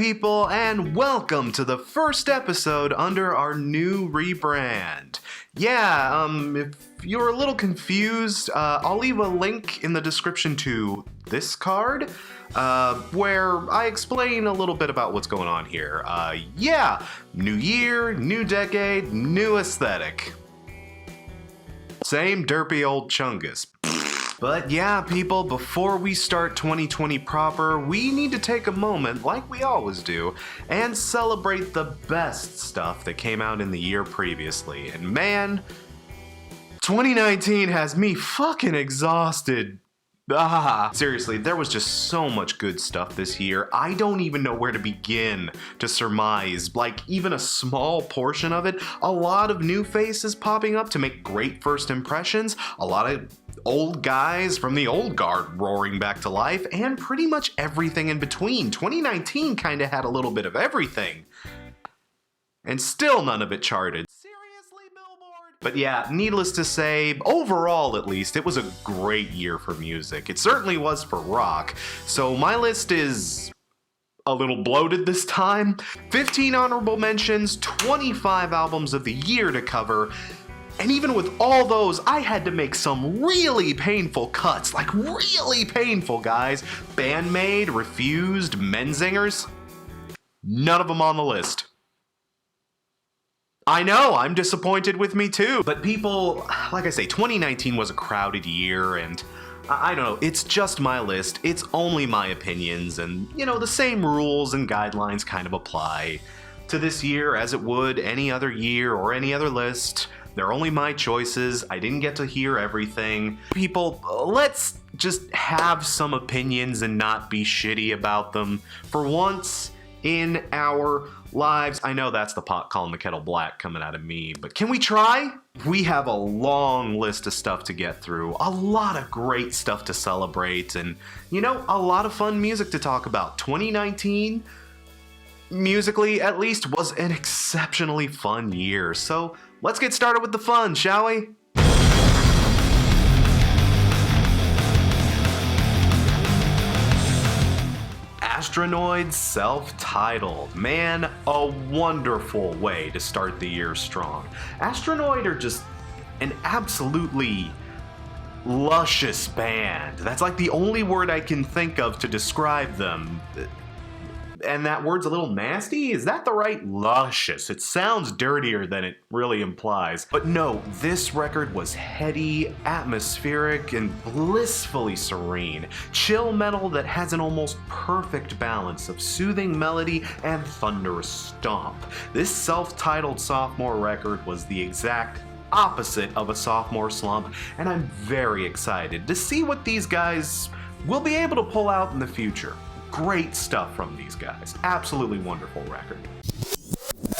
people, and welcome to the first episode under our new rebrand. If you're a little confused, I'll leave a link in the description to this card, where I explain a little bit about what's going on here. New year, new decade, new aesthetic. Same derpy old chungus. But yeah, people, before we start 2020 proper, we need to take a moment, like we always do, and celebrate the best stuff that came out in the year previously. And man, 2019 has me fucking exhausted. Seriously, there was just so much good stuff this year. I don't even know where to begin to surmise, like, even a small portion of it. A lot of new faces popping up to make great first impressions. A lot of old guys from the old guard roaring back to life, and pretty much everything in between. 2019 kind of had a little bit of everything. And still none of it charted. Seriously, Billboard? But yeah, needless to say, overall at least, it was a great year for music. It certainly was for rock. So my list is a little bloated this time. 15 honorable mentions, 25 albums of the year to cover. And even with all those, I had to make some really painful cuts. Like, really painful, guys. Bandmade, Refused, Menzingers. None of them on the list. I know, I'm disappointed with me too. But people, like I say, 2019 was a crowded year, and I don't know, it's just my list. It's only my opinions, and, you know, the same rules and guidelines kind of apply to this year as it would any other year or any other list. They're only my choices. I didn't get to hear everything. People, let's just have some opinions and not be shitty about them for once in our lives. I know that's the pot calling the kettle black coming out of me, but can we try? We have a long list of stuff to get through, a lot of great stuff to celebrate, and, you know, a lot of fun music to talk about. 2019, musically at least, was an exceptionally fun year, so let's get started with the fun, shall we? Astronoid self-titled. Man, a wonderful way to start the year strong. Astronoid are just an absolutely luscious band. That's like the only word I can think of to describe them. And that word's a little nasty? Is that the right? Luscious. It sounds dirtier than it really implies. But no, this record was heady, atmospheric, and blissfully serene. Chill metal that has an almost perfect balance of soothing melody and thunderous stomp. This self-titled sophomore record was the exact opposite of a sophomore slump, and I'm very excited to see what these guys will be able to pull out in the future. Great stuff from these guys. Absolutely wonderful record.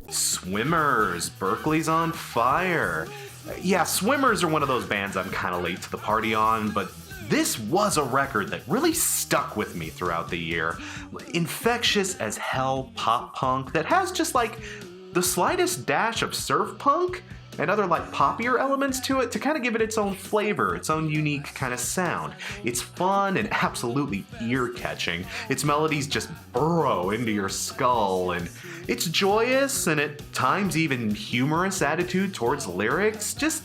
Swimmers, Berkeley's on Fire. Yeah, Swimmers are one of those bands I'm kind of late to the party on, but this was a record that really stuck with me throughout the year. Infectious as hell pop punk that has just like the slightest dash of surf punk and other like poppier elements to it to kind of give it its own flavor, its own unique kind of sound. It's fun and absolutely ear-catching. Its melodies just burrow into your skull, and its joyous and at times even humorous attitude towards lyrics just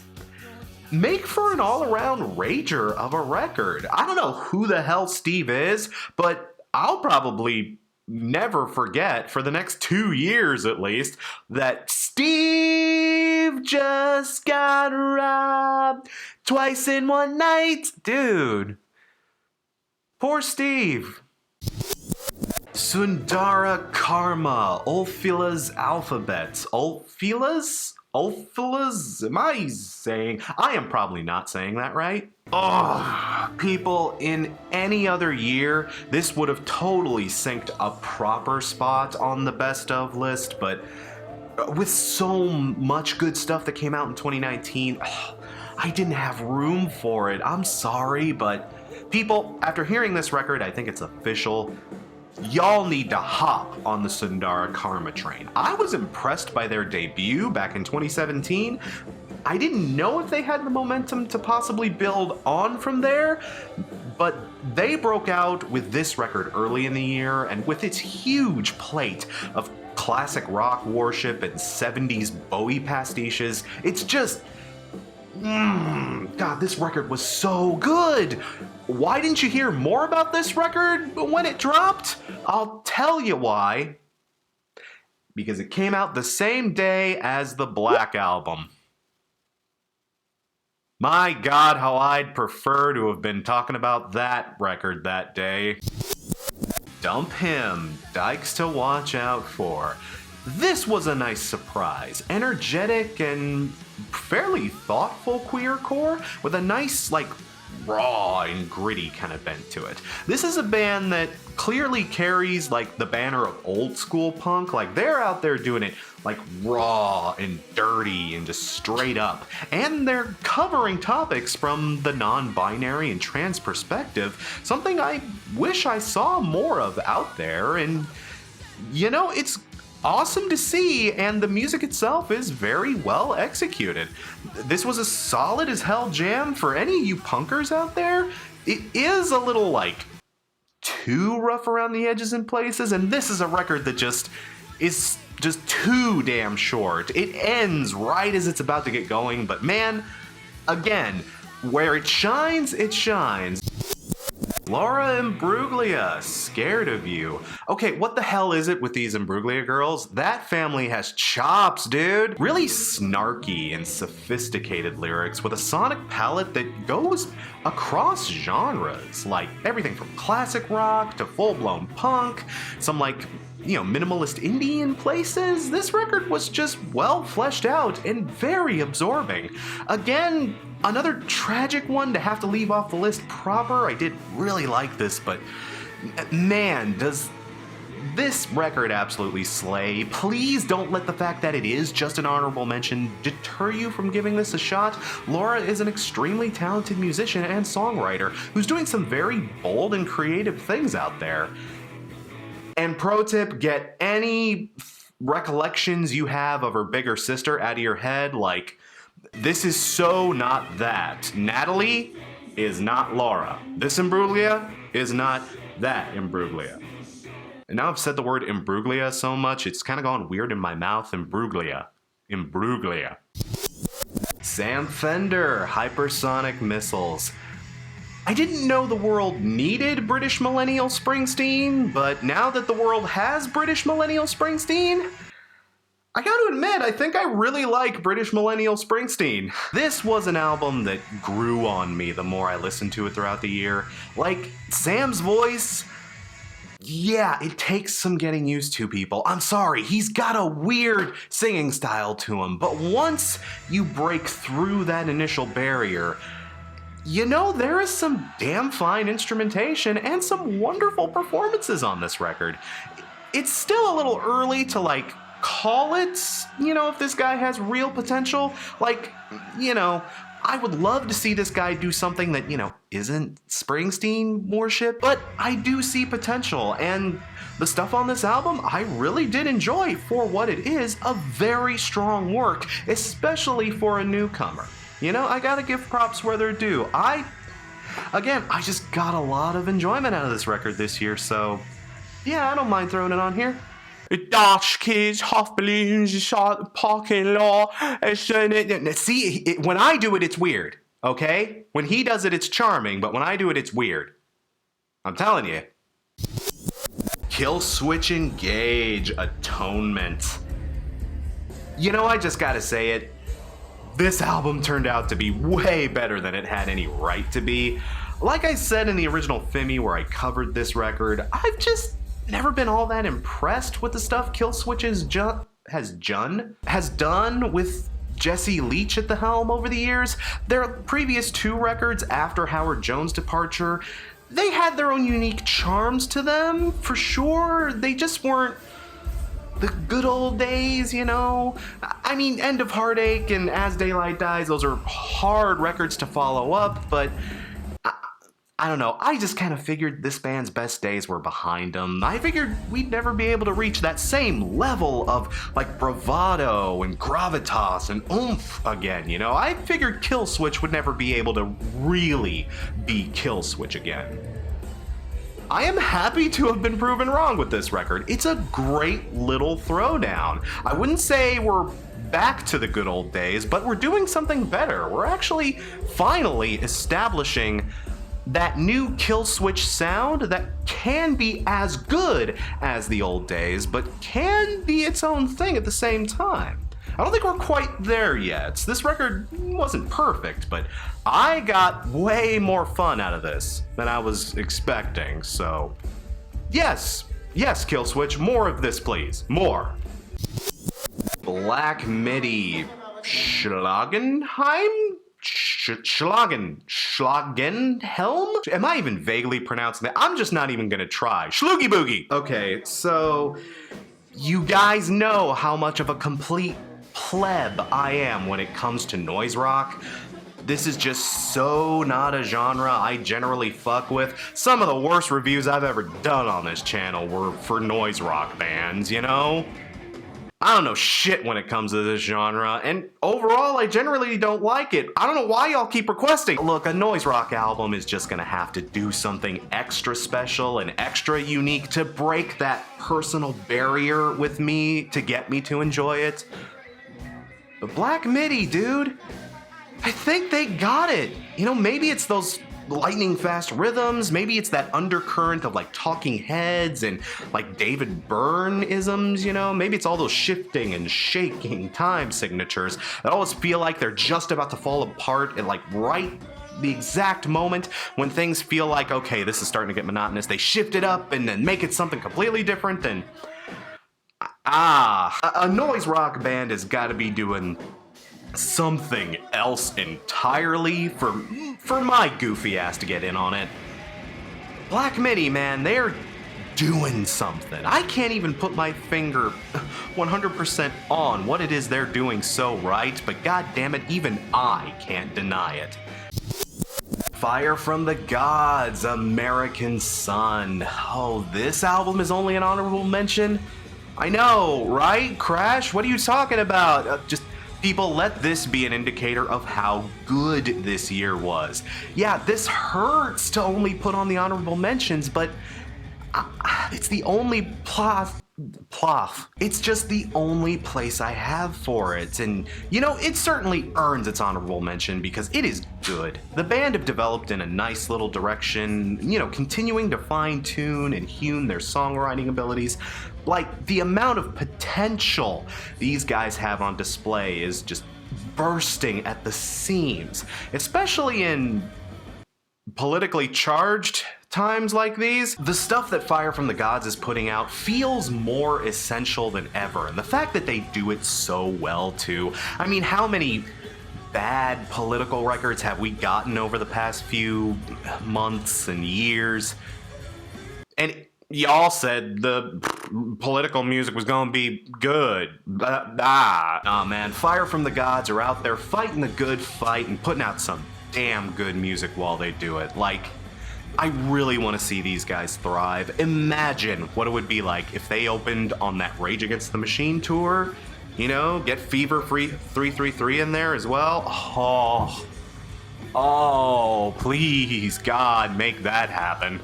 make for an all-around rager of a record. I don't know who the hell Steve is, but I'll probably never forget, for the next 2 years at least, that Steve just got robbed twice in one night. Dude. Poor Steve. Sundara Karma, Ulfila's Alphabets. Ulfila's? I am probably not saying that right. People, in any other year, this would have totally synced a proper spot on the best of list, but with so much good stuff that came out in 2019, I didn't have room for it. I'm sorry, but people, after hearing this record, I think it's official. Y'all need to hop on the Sundara Karma train. I was impressed by their debut back in 2017, I didn't know if they had the momentum to possibly build on from there, but they broke out with this record early in the year, and with its huge plate of classic rock worship and 70s Bowie pastiches, it's just... God, this record was so good! Why didn't you hear more about this record when it dropped? I'll tell you why. Because it came out the same day as the Black Album. My God, how I'd prefer to have been talking about that record that day. Dump Him, Dykes to Watch Out For. This was a nice surprise. Energetic and fairly thoughtful queercore with a nice, raw and gritty kind of bent to it. This is a band that clearly carries, the banner of old school punk. They're out there doing it, raw and dirty and just straight up. And they're covering topics from the non-binary and trans perspective, something I wish I saw more of out there. And, it's awesome to see, and the music itself is very well executed. This was a solid as hell jam for any of you punkers out there. It is a little, too rough around the edges in places, and this is a record that is just too damn short. It ends right as it's about to get going, but man, again, where it shines, it shines. Laura Imbruglia, Scared of You. Okay, what the hell is it with these Imbruglia girls? That family has chops, dude. Really snarky and sophisticated lyrics with a sonic palette that goes across genres, everything from classic rock to full-blown punk, some minimalist indie in places. This record was just well fleshed out and very absorbing. Again, another tragic one to have to leave off the list proper. I did really like this, but man, does this record absolutely slay. Please don't let the fact that it is just an honorable mention deter you from giving this a shot. Laura is an extremely talented musician and songwriter who's doing some very bold and creative things out there. And pro tip, get any recollections you have of her bigger sister out of your head. This is so not that. Natalie is not Laura. This Imbruglia is not that Imbruglia. And now I've said the word Imbruglia so much, it's kind of gone weird in my mouth. Imbruglia. Imbruglia. Sam Fender, Hypersonic Missiles. I didn't know the world needed British Millennial Springsteen, but now that the world has British Millennial Springsteen, I gotta admit, I think I really like British Millennial Springsteen. This was an album that grew on me the more I listened to it throughout the year. Sam's voice, yeah, it takes some getting used to, people. I'm sorry, he's got a weird singing style to him, but once you break through that initial barrier, there is some damn fine instrumentation and some wonderful performances on this record. It's still a little early to, call it, if this guy has real potential. I would love to see this guy do something that, isn't Springsteen worship, but I do see potential, and the stuff on this album I really did enjoy for what it is, a very strong work, especially for a newcomer. I gotta give props where they're due. I just got a lot of enjoyment out of this record this year, so yeah, I don't mind throwing it on here. Dutch kids, half balloons, shot the parking lot. See, when I do it, it's weird, okay? When he does it, it's charming, but when I do it, it's weird. I'm telling you. Kill Switch Engage, Atonement. I just gotta say it. This album turned out to be way better than it had any right to be. Like I said in the original Fimi where I covered this record, I've just never been all that impressed with the stuff Kill Switch has done with Jesse Leach at the helm over the years. Their previous two records after Howard Jones' departure, they had their own unique charms to them, for sure. They just weren't the good old days, End of Heartache and As Daylight Dies, those are hard records to follow up, but I don't know, I just kind of figured this band's best days were behind them. I figured we'd never be able to reach that same level of like bravado and gravitas and oomph again, you know? I figured Killswitch would never be able to really be Killswitch again. I am happy to have been proven wrong with this record. It's a great little throwdown. I wouldn't say we're back to the good old days, but we're doing something better. We're actually finally establishing that new Killswitch sound that can be as good as the old days, but can be its own thing at the same time. I don't think we're quite there yet. This record wasn't perfect, but I got way more fun out of this than I was expecting, so yes, Killswitch, more of this please, more. Black Midi Schlagenheim? Schlagenhelm? Am I even vaguely pronouncing that? I'm just not even gonna try. Schloogie Boogie! Okay, so you guys know how much of a complete pleb I am when it comes to noise rock. This is just so not a genre I generally fuck with. Some of the worst reviews I've ever done on this channel were for noise rock bands, you know? I don't know shit when it comes to this genre, and overall I generally don't like it. I don't know why y'all keep requesting. Look, a noise rock album is just gonna have to do something extra special and extra unique to break that personal barrier with me to get me to enjoy it. But Black Midi, dude, I think they got it. You know, maybe it's those lightning fast rhythms, maybe it's that undercurrent of like Talking Heads and like David Byrne-isms, you know? Maybe it's all those shifting and shaking time signatures that always feel like they're just about to fall apart at like right the exact moment when things feel like, okay, this is starting to get monotonous. They shift it up and then make it something completely different, and a noise rock band has got to be doing something else entirely for my goofy ass to get in on it. Black Midi, man, they're doing something. I can't even put my finger 100% on what it is they're doing so right, but god damn it, even I can't deny it. Fire from the Gods, American Sun. Oh, this album is only an honorable mention? I know, right? Crash, what are you talking about? Just people, let this be an indicator of how good this year was. Yeah, this hurts to only put on the honorable mentions, but it's the only it's just the only place I have for it. And, you know, it certainly earns its honorable mention because it is good. The band have developed in a nice little direction, you know, continuing to fine-tune and hone their songwriting abilities. Like, the amount of potential these guys have on display is just bursting at the seams, especially in politically charged times like these. The stuff that Fire from the Gods is putting out feels more essential than ever, and the fact that they do it so well too. I mean, how many bad political records have we gotten over the past few months and years? And y'all said the political music was gonna be good. Nah, man, Fire from the Gods are out there fighting the good fight and putting out some damn good music while they do it. Like, I really want to see these guys thrive. Imagine what it would be like if they opened on that Rage Against the Machine tour. You know, get Fever Free 333 in there as well. Oh, please, God, make that happen.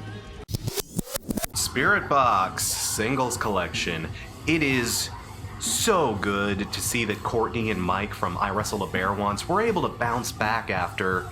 Spirit Box Singles Collection. It is so good to see that Courtney and Mike from I Wrestled a Bear Once were able to bounce back after,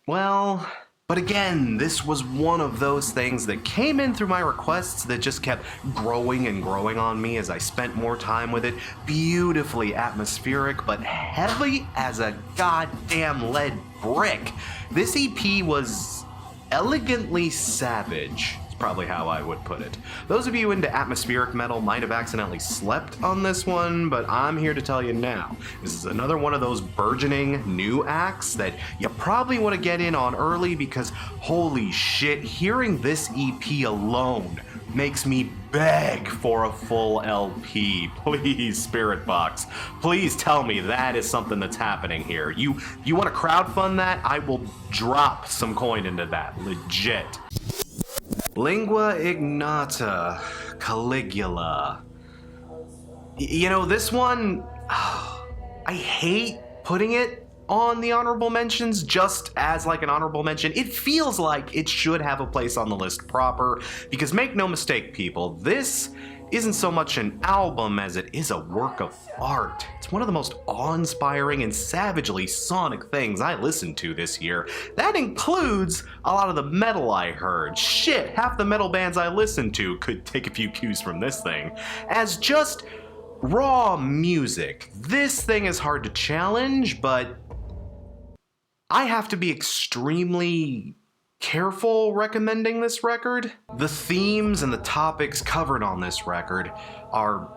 well, but again, this was one of those things that came in through my requests that just kept growing and growing on me as I spent more time with it. Beautifully atmospheric, but heavy as a goddamn lead brick. This EP was elegantly savage. Probably how I would put it. Those of you into atmospheric metal might have accidentally slept on this one, but I'm here to tell you now. This is another one of those burgeoning new acts that you probably want to get in on early because holy shit, hearing this EP alone makes me beg for a full LP. Please, Spirit Box, please tell me that is something that's happening here. You want to crowdfund that? I will drop some coin into that, legit. Lingua Ignata, Caligula. You know, this one, I hate putting it on the honorable mentions just as like an honorable mention. It feels like it should have a place on the list proper, because make no mistake, people, this isn't so much an album as it is a work of art. It's one of the most awe-inspiring and savagely sonic things I listened to this year. That includes a lot of the metal I heard. Shit, half the metal bands I listened to could take a few cues from this thing. As just raw music, this thing is hard to challenge, but I have to be extremely careful recommending this record. The themes and the topics covered on this record are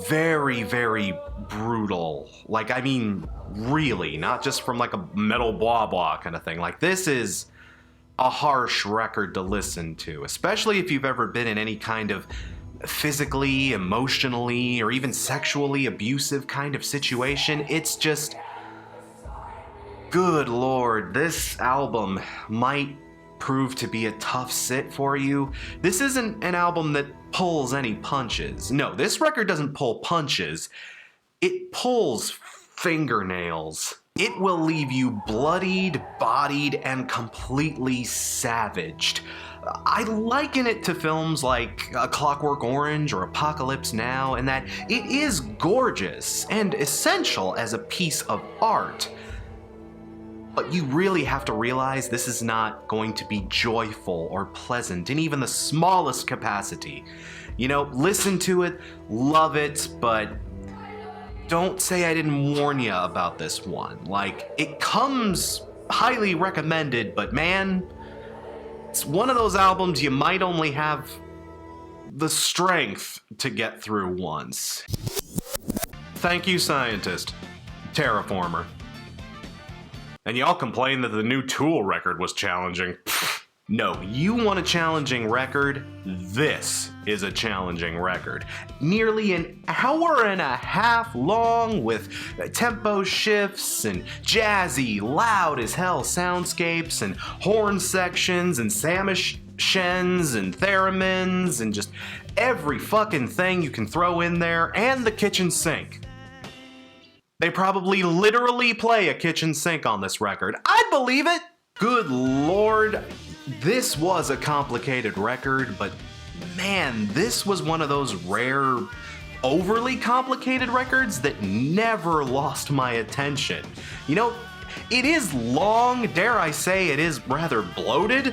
very, very brutal. Like, I mean, really, not just from like a metal blah blah kind of thing. Like, this is a harsh record to listen to, especially if you've ever been in any kind of physically, emotionally, or even sexually abusive kind of situation. It's just, good lord, this album might prove to be a tough sit for you. This isn't an album that pulls any punches. No, this record doesn't pull punches. It pulls fingernails. It will leave you bloodied, bodied, and completely savaged. I liken it to films like A Clockwork Orange or Apocalypse Now, in that it is gorgeous and essential as a piece of art. But you really have to realize this is not going to be joyful or pleasant in even the smallest capacity. You know, listen to it, love it, but don't say I didn't warn you about this one. Like, it comes highly recommended, but man, it's one of those albums you might only have the strength to get through once. Thank you, scientist. Terraformer. And y'all complain that the new Tool record was challenging. No, you want a challenging record? This is a challenging record. Nearly an hour and a half long, with tempo shifts and jazzy, loud as hell soundscapes and horn sections and samishens and theremins and just every fucking thing you can throw in there, and the kitchen sink. They probably literally play a kitchen sink on this record. I'd believe it! Good lord, this was a complicated record, but man, this was one of those rare, overly complicated records that never lost my attention. You know, it is long, dare I say it is rather bloated.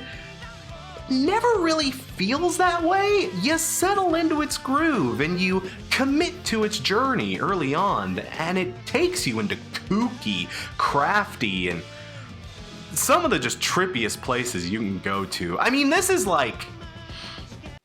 Never really feels that way. You settle into its groove and you commit to its journey early on, and it takes you into kooky, crafty, and some of the just trippiest places you can go to. I mean, this is like,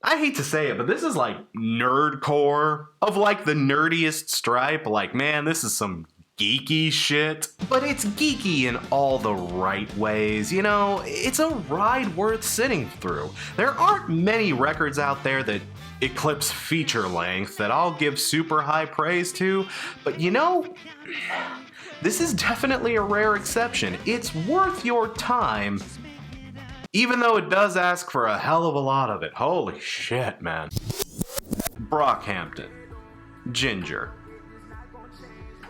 I hate to say it, but this is like nerdcore of like the nerdiest stripe. Like, man, this is some geeky shit, but it's geeky in all the right ways. You know, it's a ride worth sitting through. There aren't many records out there that eclipse feature length that I'll give super high praise to, but you know, this is definitely a rare exception. It's worth your time, even though it does ask for a hell of a lot of it. Holy shit, man. Brockhampton. Ginger.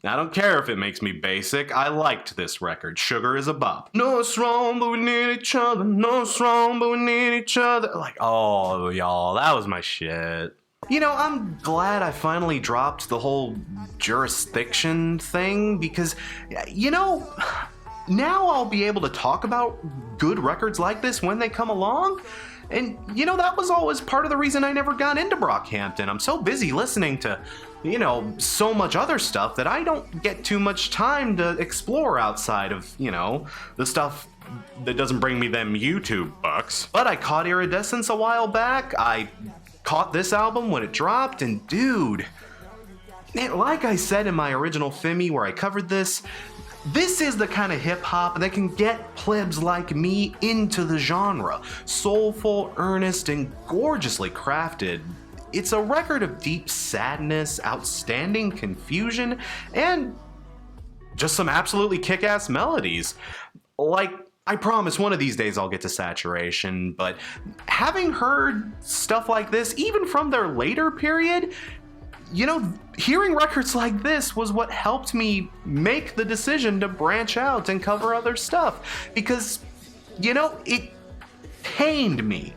I don't care if it makes me basic, I liked this record. Sugar is a bop. No, it's wrong, but we need each other. No, it's wrong, but we need each other. Like, oh, y'all, that was my shit. You know, I'm glad I finally dropped the whole jurisdiction thing, because, you know, now I'll be able to talk about good records like this when they come along. And, you know, that was always part of the reason I never got into Brockhampton. I'm so busy listening to, you know, so much other stuff that I don't get too much time to explore outside of, you know, the stuff that doesn't bring me them YouTube bucks. But I caught Iridescence a while back. I caught this album when it dropped, and dude, man, like I said in my original Fimi where I covered this, This is the kind of hip hop that can get plebs like me into the genre. Soulful, earnest, and gorgeously crafted. It's a record of deep sadness, outstanding confusion, and just some absolutely kick-ass melodies. Like, I promise one of these days I'll get to Saturation, but having heard stuff like this, even from their later period, you know, hearing records like this was what helped me make the decision to branch out and cover other stuff. Because, you know, it pained me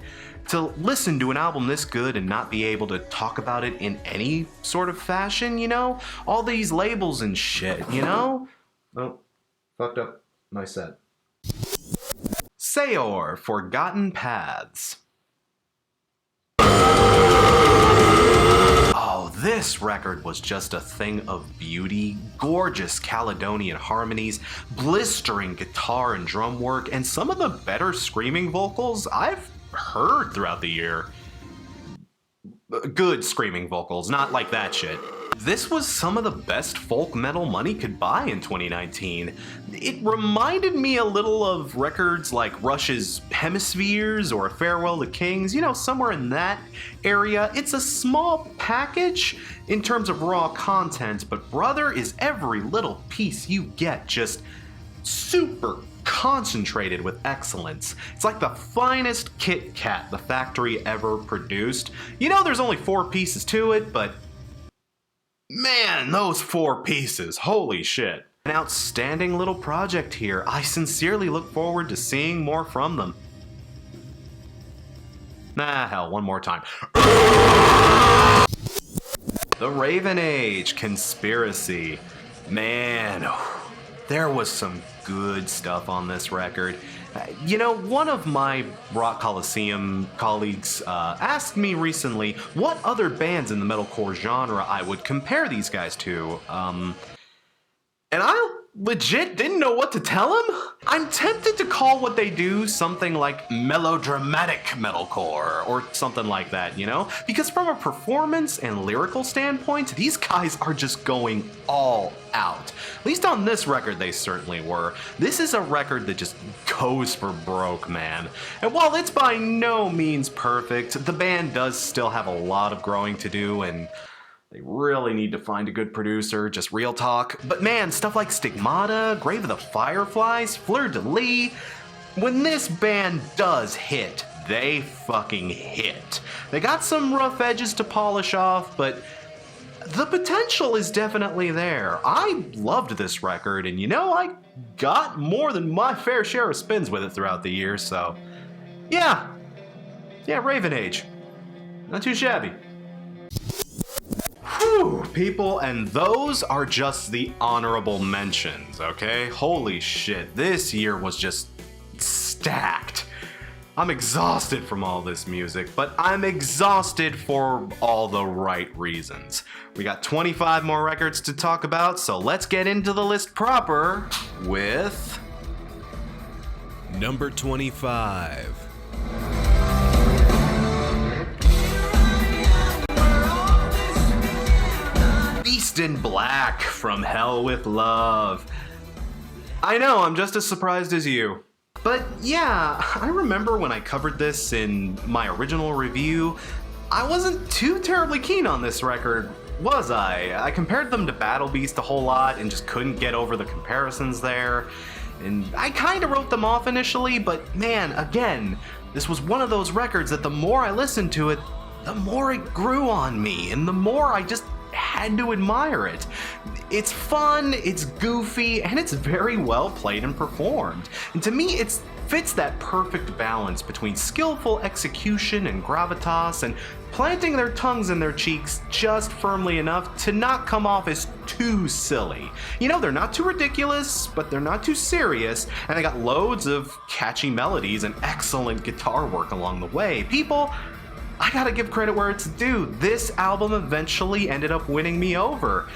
to listen to an album this good and not be able to talk about it in any sort of fashion, you know? All these labels and shit, you know? Oh, fucked up my set. Sayor, Forgotten Paths. Oh, this record was just a thing of beauty, gorgeous Caledonian harmonies, blistering guitar and drum work, and some of the better screaming vocals I've heard throughout the year. Good screaming vocals, not like that shit. This was some of the best folk metal money could buy in 2019. It reminded me a little of records like Rush's Hemispheres or Farewell to Kings, you know, somewhere in that area. It's a small package in terms of raw content, but brother, is every little piece you get just super concentrated with excellence. It's like the finest Kit Kat the factory ever produced. You know, there's only 4 pieces to it, but man, those 4 pieces, holy shit. An outstanding little project here. I sincerely look forward to seeing more from them. Nah, hell, one more time. The Raven Age Conspiracy. Man, there was some good stuff on this record. You know, one of my Rock Coliseum colleagues asked me recently what other bands in the metalcore genre I would compare these guys to. And I legit didn't know what to tell him. I'm tempted to call what they do something like melodramatic metalcore or something like that, you know? Because from a performance and lyrical standpoint, these guys are just going all out. At least on this record they certainly were. This is a record that just goes for broke, man. And while it's by no means perfect, the band does still have a lot of growing to do, and they really need to find a good producer, just real talk. But man, stuff like Stigmata, Grave of the Fireflies, Fleur de Lis, when this band does hit, they fucking hit. They got some rough edges to polish off, but the potential is definitely there. I loved this record, and you know, I got more than my fair share of spins with it throughout the year, so yeah, Raven Age. Not too shabby. Whew, people, and those are just the honorable mentions, okay? Holy shit, this year was just stacked. I'm exhausted from all this music, but I'm exhausted for all the right reasons. We got 25 more records to talk about, so let's get into the list proper with number 25. Beast in Black, From Hell with Love. I know, I'm just as surprised as you. But yeah, I remember when I covered this in my original review, I wasn't too terribly keen on this record, was I? I compared them to Battle Beast a whole lot and just couldn't get over the comparisons there. And I kind of wrote them off initially, but man, again, this was one of those records that the more I listened to it, the more it grew on me, and the more I just had to admire it. It's fun, it's goofy, and it's very well played and performed. And to me, it fits that perfect balance between skillful execution and gravitas, and planting their tongues in their cheeks just firmly enough to not come off as too silly. You know, they're not too ridiculous, but they're not too serious, and they got loads of catchy melodies and excellent guitar work along the way. People, I gotta give credit where it's due. This album eventually ended up winning me over.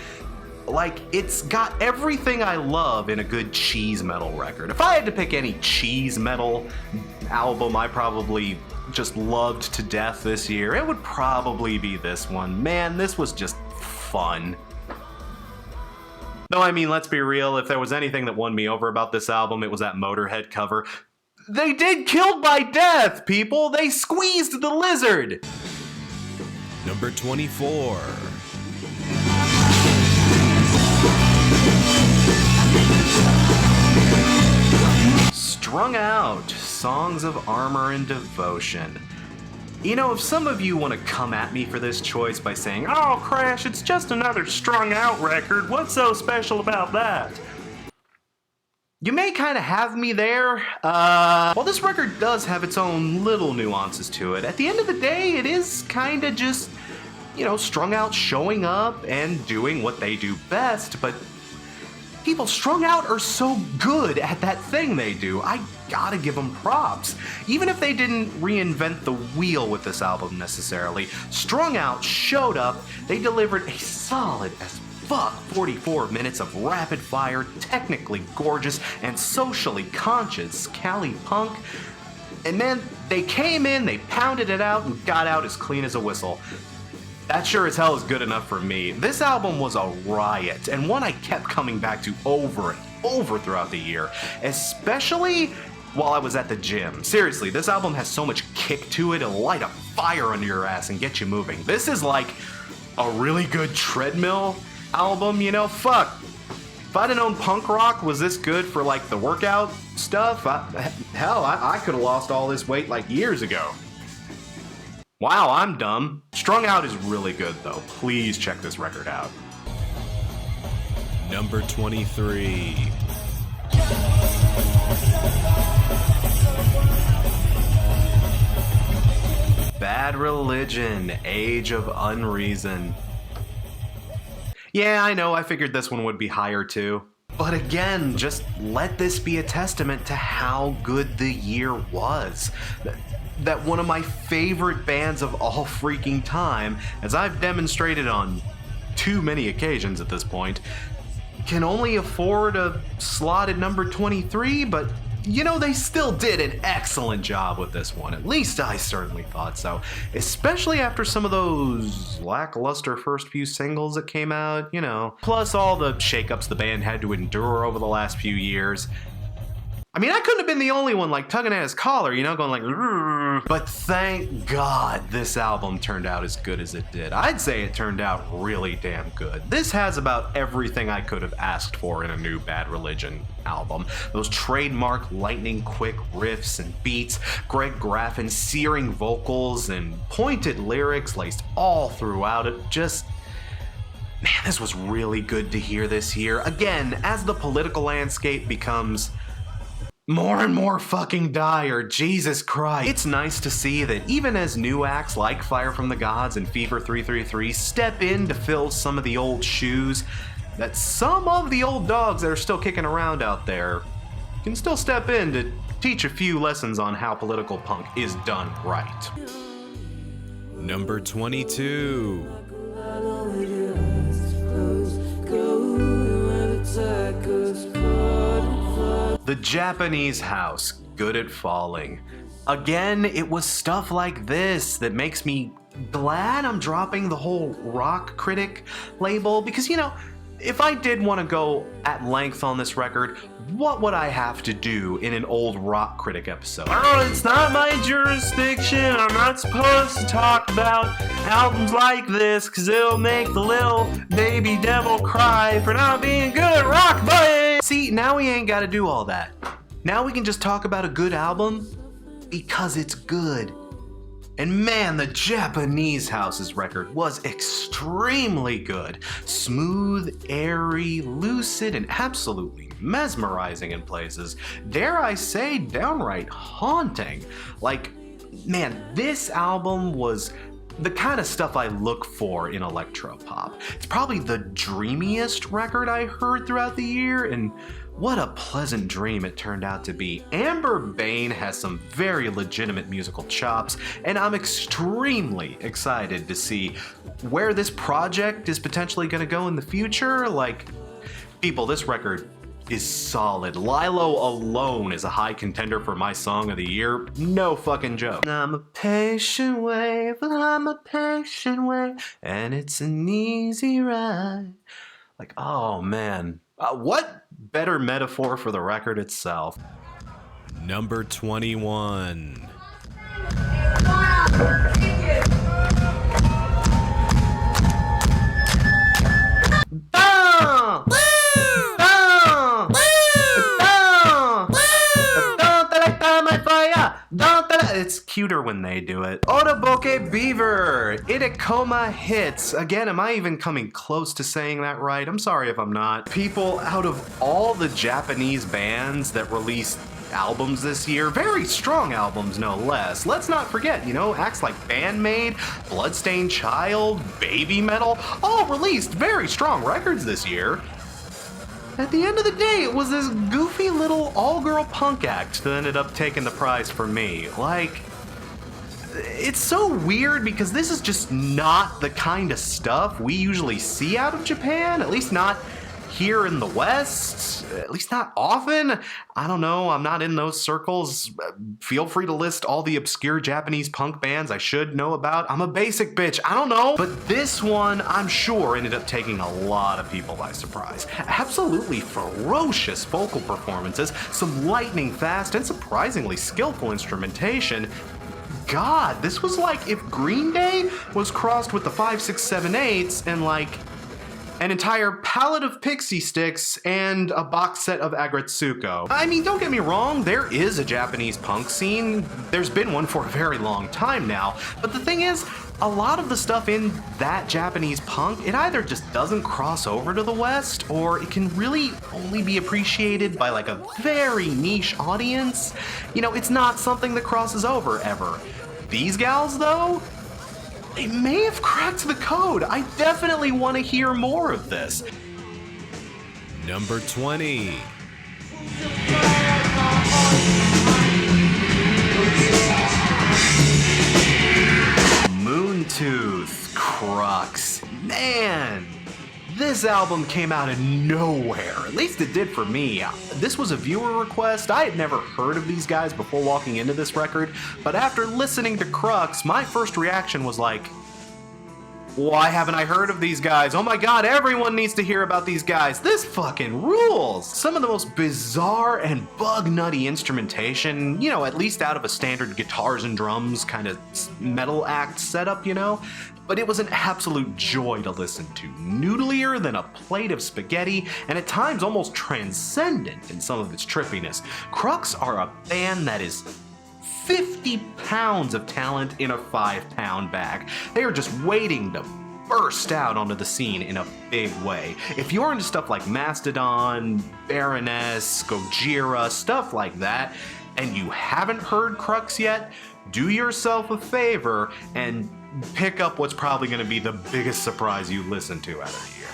Like, it's got everything I love in a good cheese metal record. If I had to pick any cheese metal album I probably just loved to death this year, it would probably be this one. Man, this was just fun. Though, I mean, let's be real, if there was anything that won me over about this album, it was that Motorhead cover. They did Killed by Death, people! They squeezed the lizard! Number 24. Strung Out, Songs of Armor and Devotion. You know, if some of you want to come at me for this choice by saying, "Oh, Crash, it's just another strung out record, what's so special about that?" You may kind of have me there. While this record does have its own little nuances to it, at the end of the day, it is kind of just, you know, Strung Out showing up and doing what they do best, but people, Strung Out are so good at that thing they do. I gotta give them props. Even if they didn't reinvent the wheel with this album necessarily, Strung Out showed up, they delivered a solid as fuck 44 minutes of rapid fire, technically gorgeous, and socially conscious Cali punk. And man, they came in, they pounded it out, and got out as clean as a whistle. That sure as hell is good enough for me. This album was a riot, and one I kept coming back to over and over throughout the year, especially while I was at the gym. Seriously, this album has so much kick to it, it'll light a fire under your ass and get you moving. This is like a really good treadmill album, you know? Fuck. If I'd have known punk rock was this good for like the workout stuff, I could have lost all this weight like years ago. Wow, I'm dumb. Strung Out is really good, though. Please check this record out. Number 23. Bad Religion, Age of Unreason. Yeah, I know, I figured this one would be higher too. But again, just let this be a testament to how good the year was. That one of my favorite bands of all freaking time, as I've demonstrated on too many occasions at this point, can only afford a slot at number 23, but you know, they still did an excellent job with this one. At least I certainly thought so. Especially after some of those lackluster first few singles that came out, you know. Plus all the shakeups the band had to endure over the last few years. I mean, I couldn't have been the only one like tugging at his collar, you know, going like, "Rrr." But thank God this album turned out as good as it did. I'd say it turned out really damn good. This has about everything I could have asked for in a new Bad Religion album. Those trademark lightning quick riffs and beats, Greg Graffin's searing vocals, and pointed lyrics laced all throughout it. Just, man, this was really good to hear this year. Again, as the political landscape becomes more and more fucking dire, Jesus Christ. It's nice to see that even as new acts like Fire from the Gods and Fever 333 step in to fill some of the old shoes, that some of the old dogs that are still kicking around out there can still step in to teach a few lessons on how political punk is done right. Number 22. The Japanese House, Good at Falling. Again, it was stuff like this that makes me glad I'm dropping the whole rock critic label, because, you know, if I did want to go at length on this record, what would I have to do in an old rock critic episode? Oh, it's not my jurisdiction. I'm not supposed to talk about albums like this because it'll make the little baby devil cry for not being good at rock, buddy. See, now we ain't got to do all that. Now we can just talk about a good album because it's good. And man, the Japanese House's record was extremely good. Smooth, airy, lucid, and absolutely mesmerizing in places. Dare I say, downright haunting. Like, man, this album was the kind of stuff I look for in electropop. It's probably the dreamiest record I heard throughout the year, and what a pleasant dream it turned out to be. Amber Bain has some very legitimate musical chops, and I'm extremely excited to see where this project is potentially going to go in the future. Like, people, this record is solid. Lilo alone is a high contender for my song of the year. No fucking joke. I'm a patient wave, I'm a patient wave, and it's an easy ride. Like, oh man. What better metaphor for the record itself? Number 21. It's cuter when they do it. Otoboke Beaver! Itakoma Hits. Again, am I even coming close to saying that right? I'm sorry if I'm not. People, out of all the Japanese bands that released albums this year, very strong albums no less. Let's not forget, acts like Bandmaid, Bloodstained Child, Baby Metal, all released very strong records this year. At the end of the day, it was this goofy little all-girl punk act that ended up taking the prize for me. Like, it's so weird because this is just not the kind of stuff we usually see out of Japan, at least not here in the West, at least not often. I don't know, I'm not in those circles. Feel free to list all the obscure Japanese punk bands I should know about. I'm a basic bitch, I don't know. But this one, I'm sure, ended up taking a lot of people by surprise. Absolutely ferocious vocal performances, some lightning fast and surprisingly skillful instrumentation. God, this was like if Green Day was crossed with the 5, 6, 7, 8s and like an entire pallet of pixie sticks and a box set of Agretsuko. I mean, don't get me wrong, there is a Japanese punk scene. There's been one for a very long time now. But the thing is, a lot of the stuff in that Japanese punk, it either just doesn't cross over to the West, or it can really only be appreciated by like a very niche audience. It's not something that crosses over ever. These gals, though, they may have cracked the code. I definitely want to hear more of this. Number 20. Moontooth Crux. Man, this album came out of nowhere. At least it did for me. This was a viewer request. I had never heard of these guys before walking into this record, but after listening to Crux, my first reaction was like, why haven't I heard of these guys? Oh my god, everyone needs to hear about these guys. This fucking rules. Some of the most bizarre and bug nutty instrumentation, at least out of a standard guitars and drums kind of metal act setup, But it was an absolute joy to listen to. Noodlier than a plate of spaghetti, and at times almost transcendent in some of its trippiness. Crux are a band that is 50 pounds of talent in a 5-pound bag. They are just waiting to burst out onto the scene in a big way. If you're into stuff like Mastodon, Baroness, Gojira, stuff like that, and you haven't heard Crux yet, do yourself a favor and pick up what's probably going to be the biggest surprise you listen to out of the year.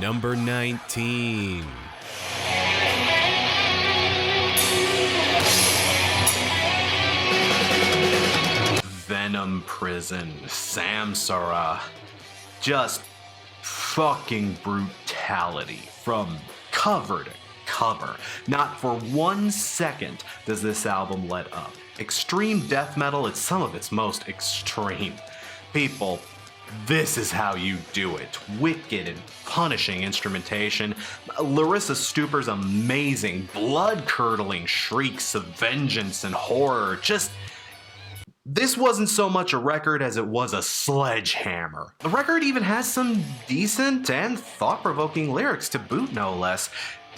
Number 19. Venom Prison, Samsara. Just fucking brutality from cover to cover. Not for 1 second does this album let up. Extreme death metal at some of its most extreme. People, this is how you do it. Wicked and punishing instrumentation. Larissa Stuper's amazing, blood-curdling shrieks of vengeance and horror. This wasn't so much a record as it was a sledgehammer. The record even has some decent and thought-provoking lyrics to boot, no less.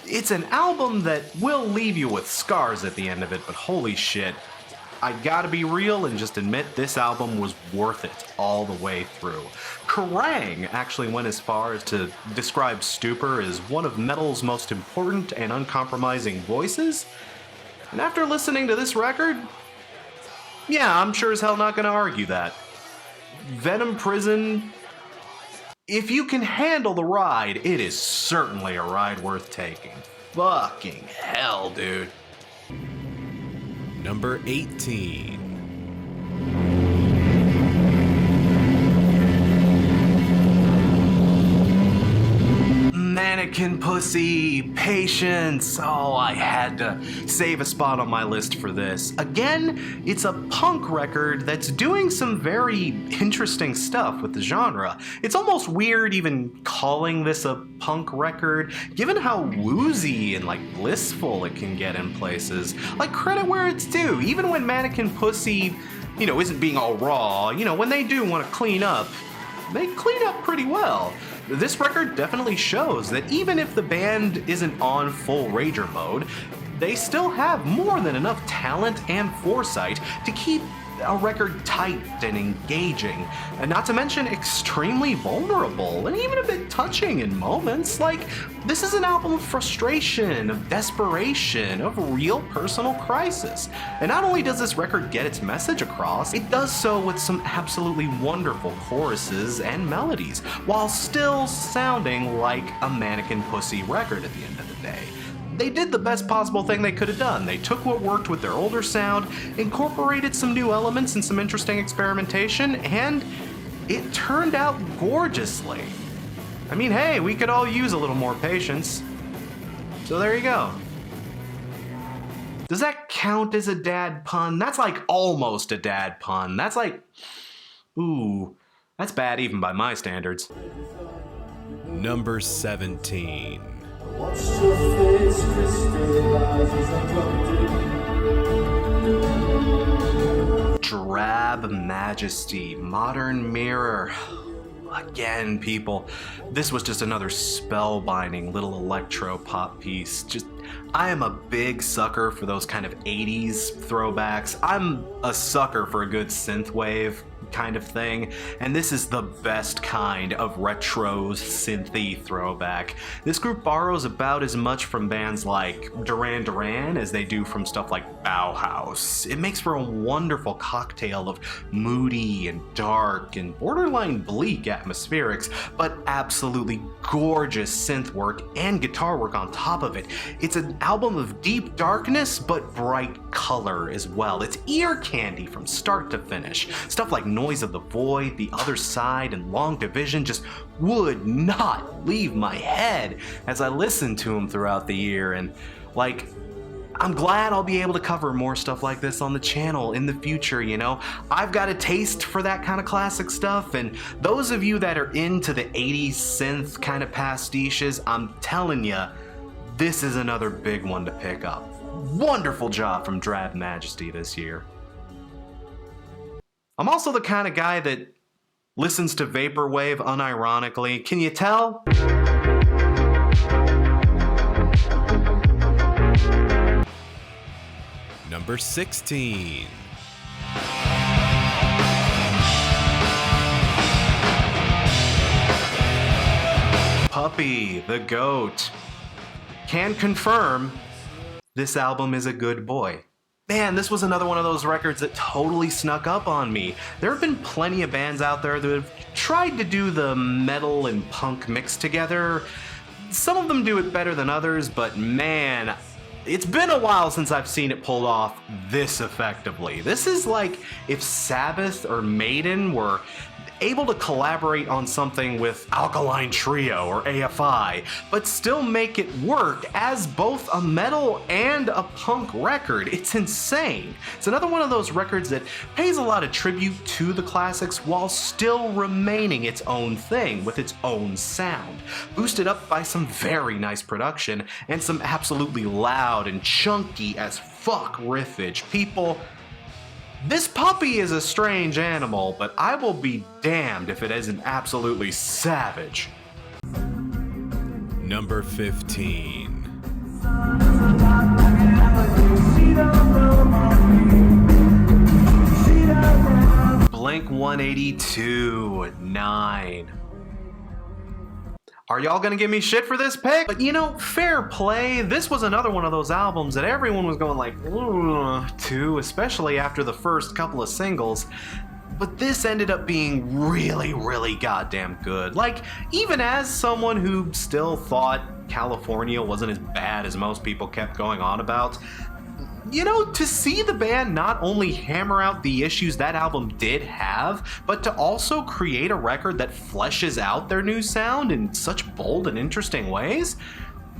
It's an album that will leave you with scars at the end of it, but holy shit, I gotta be real and just admit this album was worth it all the way through. Kerrang! Actually went as far as to describe Stuper as one of metal's most important and uncompromising voices. And after listening to this record, yeah, I'm sure as hell not gonna argue that. Venom Prison, if you can handle the ride, it is certainly a ride worth taking. Fucking hell, dude. Number 18. Manic Mannequin Pussy, Patience. Oh, I had to save a spot on my list for this. Again, it's a punk record that's doing some very interesting stuff with the genre. It's almost weird even calling this a punk record, given how woozy and blissful it can get in places. Credit where it's due. Even when Mannequin Pussy, isn't being all raw, when they do want to clean up, they clean up pretty well. This record definitely shows that even if the band isn't on full rager mode, they still have more than enough talent and foresight to keep a record tight and engaging, and not to mention extremely vulnerable and even a bit touching in moments. This is an album of frustration, of desperation, of real personal crisis. And not only does this record get its message across, it does so with some absolutely wonderful choruses and melodies, while still sounding like a Mannequin Pussy record at the end of the day. They did the best possible thing they could have done. They took what worked with their older sound, incorporated some new elements and some interesting experimentation, and it turned out gorgeously. I mean, hey, we could all use a little more patience. So there you go. Does that count as a dad pun? That's almost a dad pun. That's ooh, that's bad even by my standards. Number 17. Watch your face crystallize as I go deep. Drab Majesty, Modern Mirror. Again, people, this was just another spellbinding little electro pop piece. I am a big sucker for those kind of 80s throwbacks. I'm a sucker for a good synthwave kind of thing, and this is the best kind of retro synthy throwback. This group borrows about as much from bands like Duran Duran as they do from stuff like Bauhaus. It makes for a wonderful cocktail of moody and dark and borderline bleak atmospherics, but absolutely gorgeous synth work and guitar work on top of it. It's an album of deep darkness but bright color as well. It's ear candy from start to finish. Stuff like Noise of the Void, The Other Side, and Long Division just would not leave my head as I listened to them throughout the year, and I'm glad I'll be able to cover more stuff like this on the channel in the future, I've got a taste for that kind of classic stuff, and those of you that are into the 80s synth kind of pastiches, I'm telling you, this is another big one to pick up. Wonderful job from Drab Majesty this year. I'm also the kind of guy that listens to Vaporwave unironically. Can you tell? Number 16. Puppy, the Goat. Can confirm this album is a good boy. Man, this was another one of those records that totally snuck up on me. There have been plenty of bands out there that have tried to do the metal and punk mix together. Some of them do it better than others, but man, it's been a while since I've seen it pulled off this effectively. This is like if Sabbath or Maiden were able to collaborate on something with Alkaline Trio or AFI, but still make it work as both a metal and a punk record. It's insane. It's another one of those records that pays a lot of tribute to the classics while still remaining its own thing with its own sound, boosted up by some very nice production and some absolutely loud and chunky as fuck riffage. People, this puppy is a strange animal, but I will be damned if it isn't absolutely savage. Number 15. Blink-182, 9. Are y'all gonna give me shit for this pick? But fair play, this was another one of those albums that everyone was going to, especially after the first couple of singles. But this ended up being really, really goddamn good. Even as someone who still thought California wasn't as bad as most people kept going on about, you know, to see the band not only hammer out the issues that album did have, but to also create a record that fleshes out their new sound in such bold and interesting ways,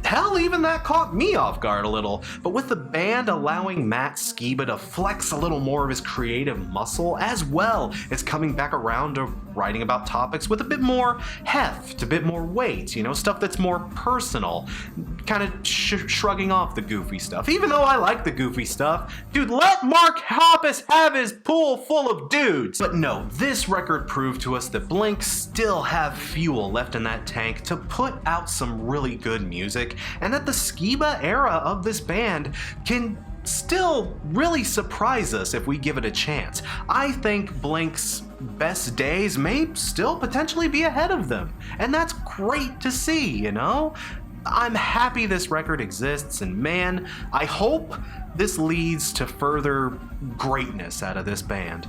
hell, even that caught me off guard a little. But with the band allowing Matt Skiba to flex a little more of his creative muscle, as well as coming back around to writing about topics with a bit more heft, a bit more weight, you know, stuff that's more personal, kind of shrugging off the goofy stuff. Even though I like the goofy stuff, dude, let Mark Hoppus have his pool full of dudes. But no, this record proved to us that Blink still have fuel left in that tank to put out some really good music, and that the Skiba era of this band can still really surprise us if we give it a chance. I think Blink's best days may still potentially be ahead of them, and that's great to see, you know? I'm happy this record exists, and man, I hope this leads to further greatness out of this band.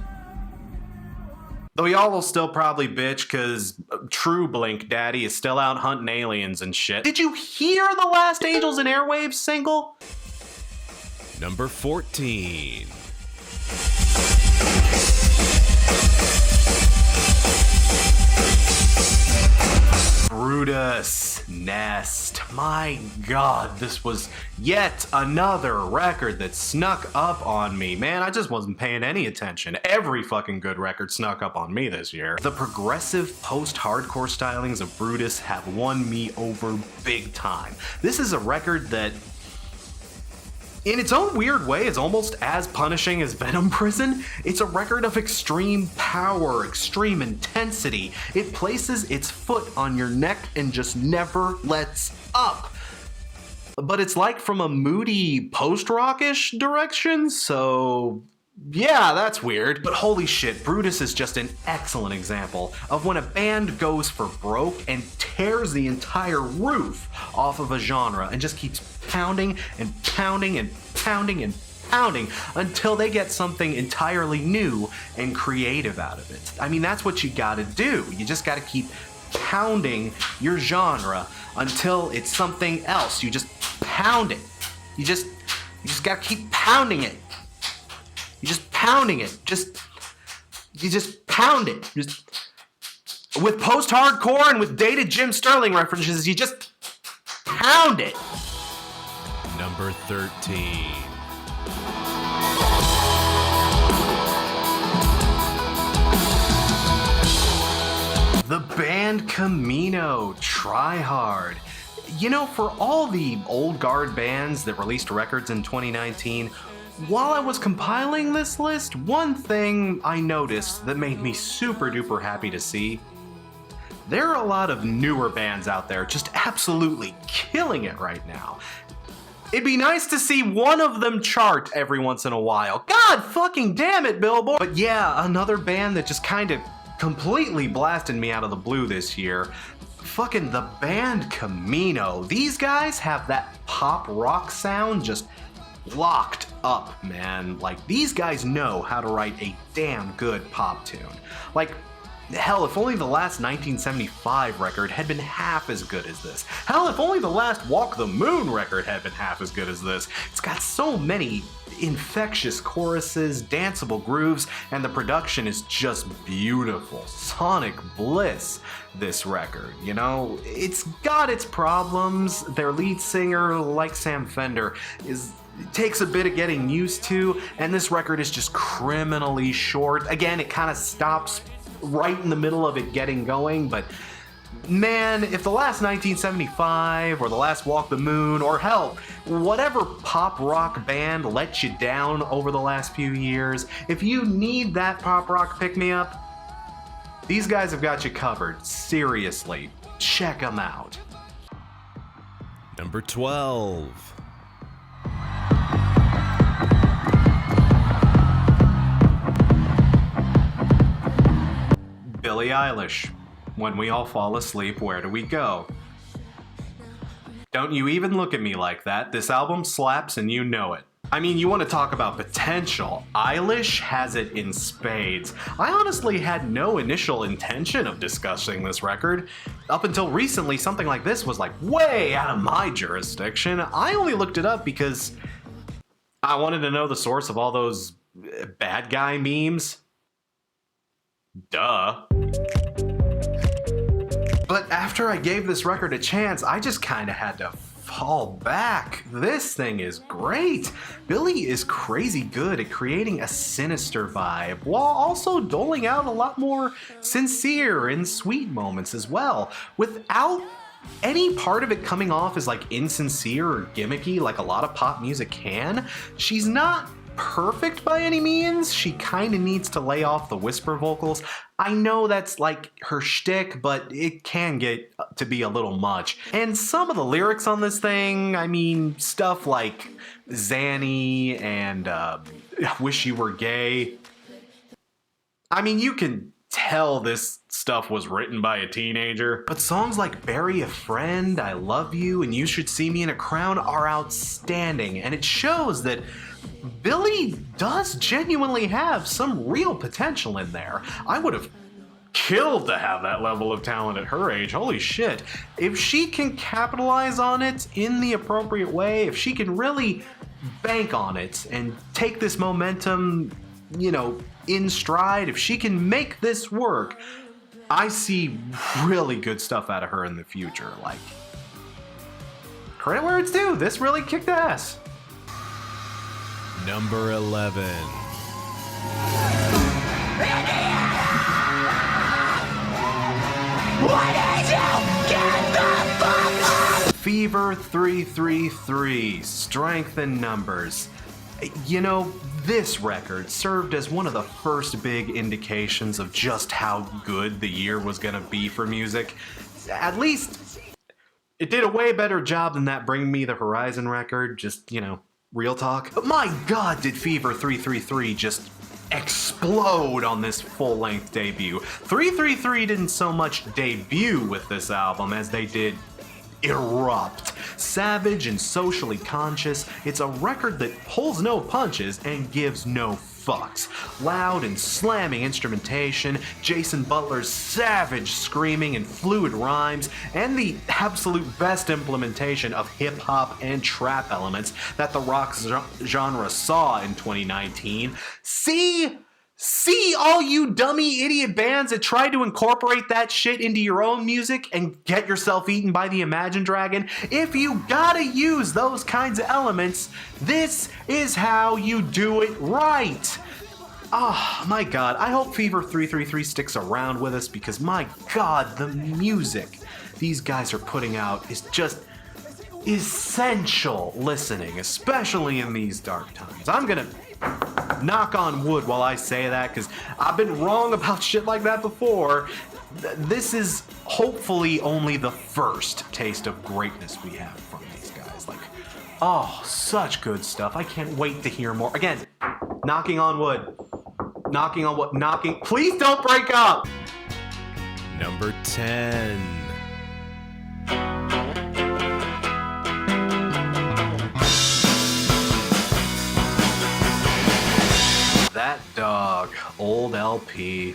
Though y'all will still probably bitch cause true Blink Daddy is still out hunting aliens and shit. Did you hear the last Angels and Airwaves single? Number 14. Brutus Nest. My god, this was yet another record that snuck up on me. Man, I just wasn't paying any attention. Every fucking good record snuck up on me this year. The progressive post-hardcore stylings of Brutus have won me over big time. This is a record that, in its own weird way, is almost as punishing as Venom Prison. It's a record of extreme power, extreme intensity. It places its foot on your neck and just never lets up. But it's like from a moody post-rockish direction, so yeah, that's weird. But holy shit, Brutus is just an excellent example of when a band goes for broke and tears the entire roof off of a genre and just keeps pounding and pounding and pounding and pounding until they get something entirely new and creative out of it. I mean, that's what you gotta do. You just gotta keep pounding your genre until it's something else. You just pound it. You just gotta keep pounding it. You're just pounding it. You just pound it. Just with post-hardcore and with dated Jim Sterling references, you just pound it. Number 13. The band Camino, Try Hard. You know, for all the old guard bands that released records in 2019, while I was compiling this list, one thing I noticed that made me super duper happy to see: there are a lot of newer bands out there just absolutely killing it right now. It'd be nice to see one of them chart every once in a while. God fucking damn it, Billboard! But yeah, another band that just kind of completely blasted me out of the blue this year. Fucking the band Camino. These guys have that pop rock sound just locked up, man. Like, these guys know how to write a damn good pop tune. Like, hell, if only the last 1975 record had been half as good as this. Hell, if only the last Walk the Moon record had been half as good as this. It's got so many infectious choruses, danceable grooves, and the production is just beautiful. Sonic bliss, this record, you know? It's got its problems. Their lead singer, like Sam Fender, takes a bit of getting used to, and this record is just criminally short. Again, it kind of stops right in the middle of it getting going, but man, if the last 1975 or the last Walk the Moon, or hell, whatever pop rock band let you down over the last few years, if you need that pop rock pick-me-up, these guys have got you covered. Seriously, check them out. Number 12. Billie Eilish. When we all fall asleep, where do we go? Don't you even look at me like that. This album slaps and you know it. I mean, you want to talk about potential. Eilish has it in spades. I honestly had no initial intention of discussing this record. Up until recently, something like this was like way out of my jurisdiction. I only looked it up because I wanted to know the source of all those bad guy memes. Duh. But after I gave this record a chance, I just kind of had to fall back. This thing is great. Billy is crazy good at creating a sinister vibe while also doling out a lot more sincere and sweet moments as well, without any part of it coming off as like insincere or gimmicky like a lot of pop music can. She's not perfect by any means. She kind of needs to lay off the whisper vocals. I know that's like her shtick, but it can get to be a little much. And some of the lyrics on this thing, I mean, stuff like Zanny and Wish You Were Gay. I mean, you can tell this stuff was written by a teenager. But songs like Bury a Friend, I Love You, and You Should See Me in a Crown are outstanding, and it shows that Billy does genuinely have some real potential in there. I would have killed to have that level of talent at her age. Holy shit. If she can capitalize on it in the appropriate way, if she can really bank on it and take this momentum, in stride, if she can make this work, I see really good stuff out of her in the future. Like, credit where it's due, this really kicked ass. Number 11. Fever 333, Strength in Numbers. This record served as one of the first big indications of just how good the year was gonna be for music. At least, it did a way better job than that Bring Me the Horizon record, just, real talk. But my god, did Fever 333 just explode on this full-length debut. 333 didn't so much debut with this album as they did erupt. Savage and socially conscious, it's a record that pulls no punches and gives no fucks. Loud and slamming instrumentation, Jason Butler's savage screaming and fluid rhymes, and the absolute best implementation of hip-hop and trap elements that the rock genre saw in 2019. See all you dummy idiot bands that tried to incorporate that shit into your own music and get yourself eaten by the Imagine Dragon? If you gotta use those kinds of elements, this is how you do it right. Oh my god, I hope Fever 333 sticks around with us because my god, the music these guys are putting out is just essential listening, especially in these dark times. I'm gonna knock on wood while I say that because I've been wrong about shit like that before. This is hopefully only the first taste of greatness we have from these guys. Like, oh, such good stuff. I can't wait to hear more. Again, knocking on wood. Knocking on wood. Knocking. Please don't break up! Number 10. That dog, old LP.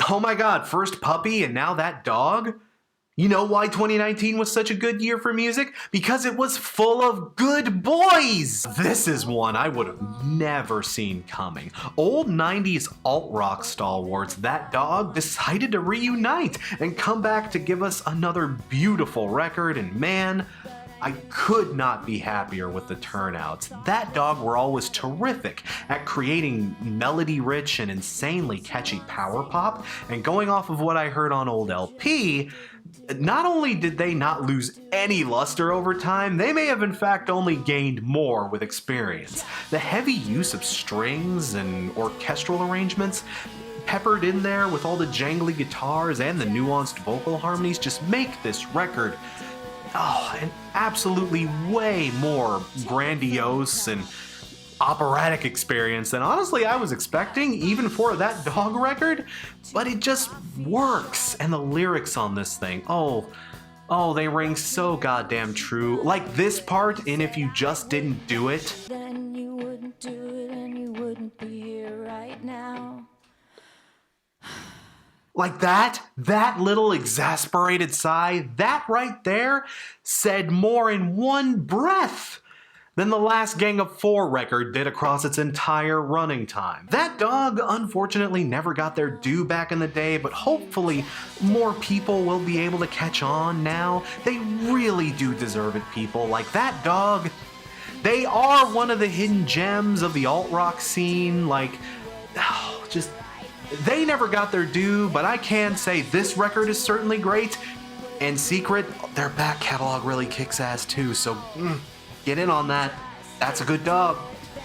Oh my god, first puppy and now that dog? You know why 2019 was such a good year for music? Because it was full of good boys! This is one I would have never seen coming. Old 90s alt-rock stalwarts, That Dog, decided to reunite and come back to give us another beautiful record, and man, I could not be happier with the turnouts. That Dog were always terrific at creating melody-rich and insanely catchy power pop, and going off of what I heard on old LP, not only did they not lose any luster over time, they may have in fact only gained more with experience. The heavy use of strings and orchestral arrangements peppered in there with all the jangly guitars and the nuanced vocal harmonies just make this record an absolutely way more grandiose and operatic experience than honestly I was expecting, even for That Dog record. But it just works, and the lyrics on this thing, they ring so goddamn true. Like this part in If You Just Didn't Do It. Then you wouldn't do it and you wouldn't be here right now. Like that little exasperated sigh, that right there said more in one breath than the last Gang of Four record did across its entire running time. That dog unfortunately never got their due back in the day, but hopefully more people will be able to catch on now. They really do deserve it, people. Like that dog, they are one of the hidden gems of the alt-rock scene. Like, just, they never got their due, but I can say this record is certainly great. And Secret, their back catalog really kicks ass too, so get in on that. That's a good dog.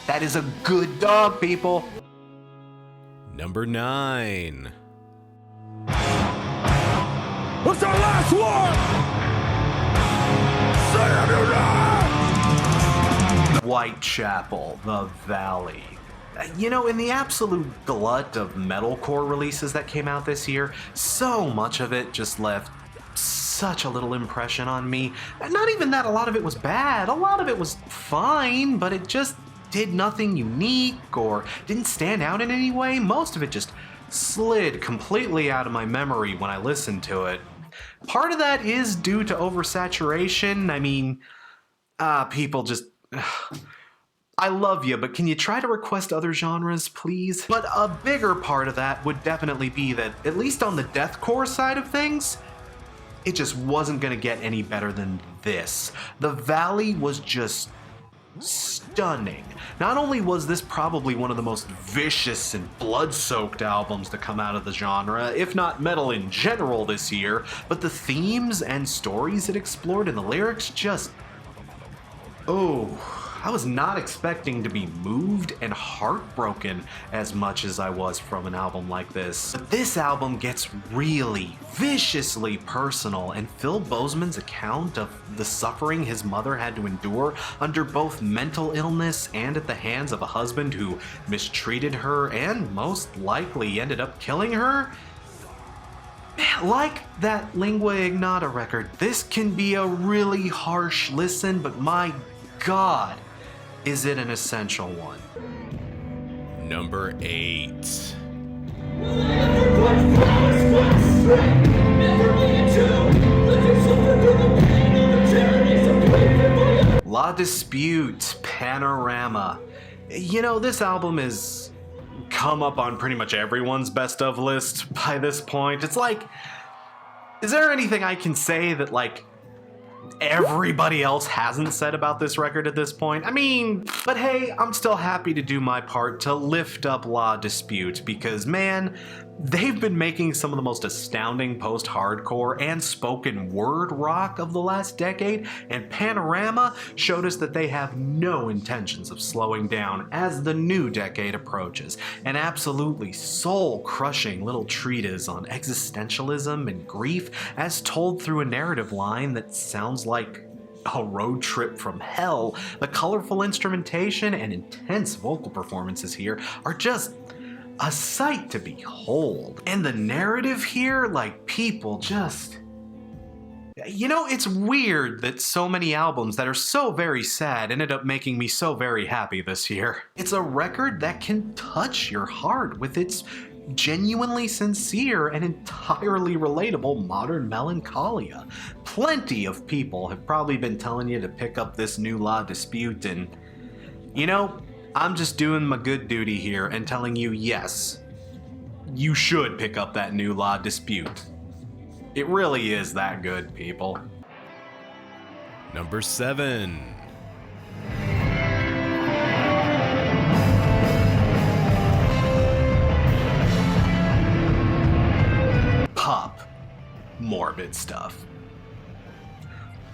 That is a good dog, people. Number 9. What's our last one? Say Whitechapel, The Valley. You know, in the absolute glut of metalcore releases that came out this year, so much of it just left such a little impression on me. Not even that a lot of it was bad, a lot of it was fine, but it just did nothing unique or didn't stand out in any way. Most of it just slid completely out of my memory when I listened to it. Part of that is due to oversaturation. I mean, people just... I love you, but can you try to request other genres, please? But a bigger part of that would definitely be that, at least on the deathcore side of things, it just wasn't gonna get any better than this. The Valley was just stunning. Not only was this probably one of the most vicious and blood-soaked albums to come out of the genre, if not metal in general this year, but the themes and stories it explored and the lyrics just... oh... I was not expecting to be moved and heartbroken as much as I was from an album like this. But this album gets really viciously personal, and Phil Bozeman's account of the suffering his mother had to endure under both mental illness and at the hands of a husband who mistreated her and most likely ended up killing her. Like that Lingua Ignota record, this can be a really harsh listen, but my God, is it an essential one. Number 8. La Dispute, Panorama. You know, this album has come up on pretty much everyone's best of list by this point. It's like, is there anything I can say that, like, everybody else hasn't said about this record at this point? I mean, but hey, I'm still happy to do my part to lift up La Dispute because, man, they've been making some of the most astounding post-hardcore and spoken word rock of the last decade, and Panorama showed us that they have no intentions of slowing down as the new decade approaches. An absolutely soul-crushing little treatise on existentialism and grief as told through a narrative line that sounds like a road trip from hell. The colorful instrumentation and intense vocal performances here are just a sight to behold. And the narrative here, like, people just... You know, it's weird that so many albums that are so very sad ended up making me so very happy this year. It's a record that can touch your heart with its genuinely sincere and entirely relatable modern melancholia. Plenty of people have probably been telling you to pick up this new La Dispute, and, you know, I'm just doing my good duty here and telling you, yes, you should pick up that new La Dispute. It really is that good, people. Number 7. Pup. Morbid stuff.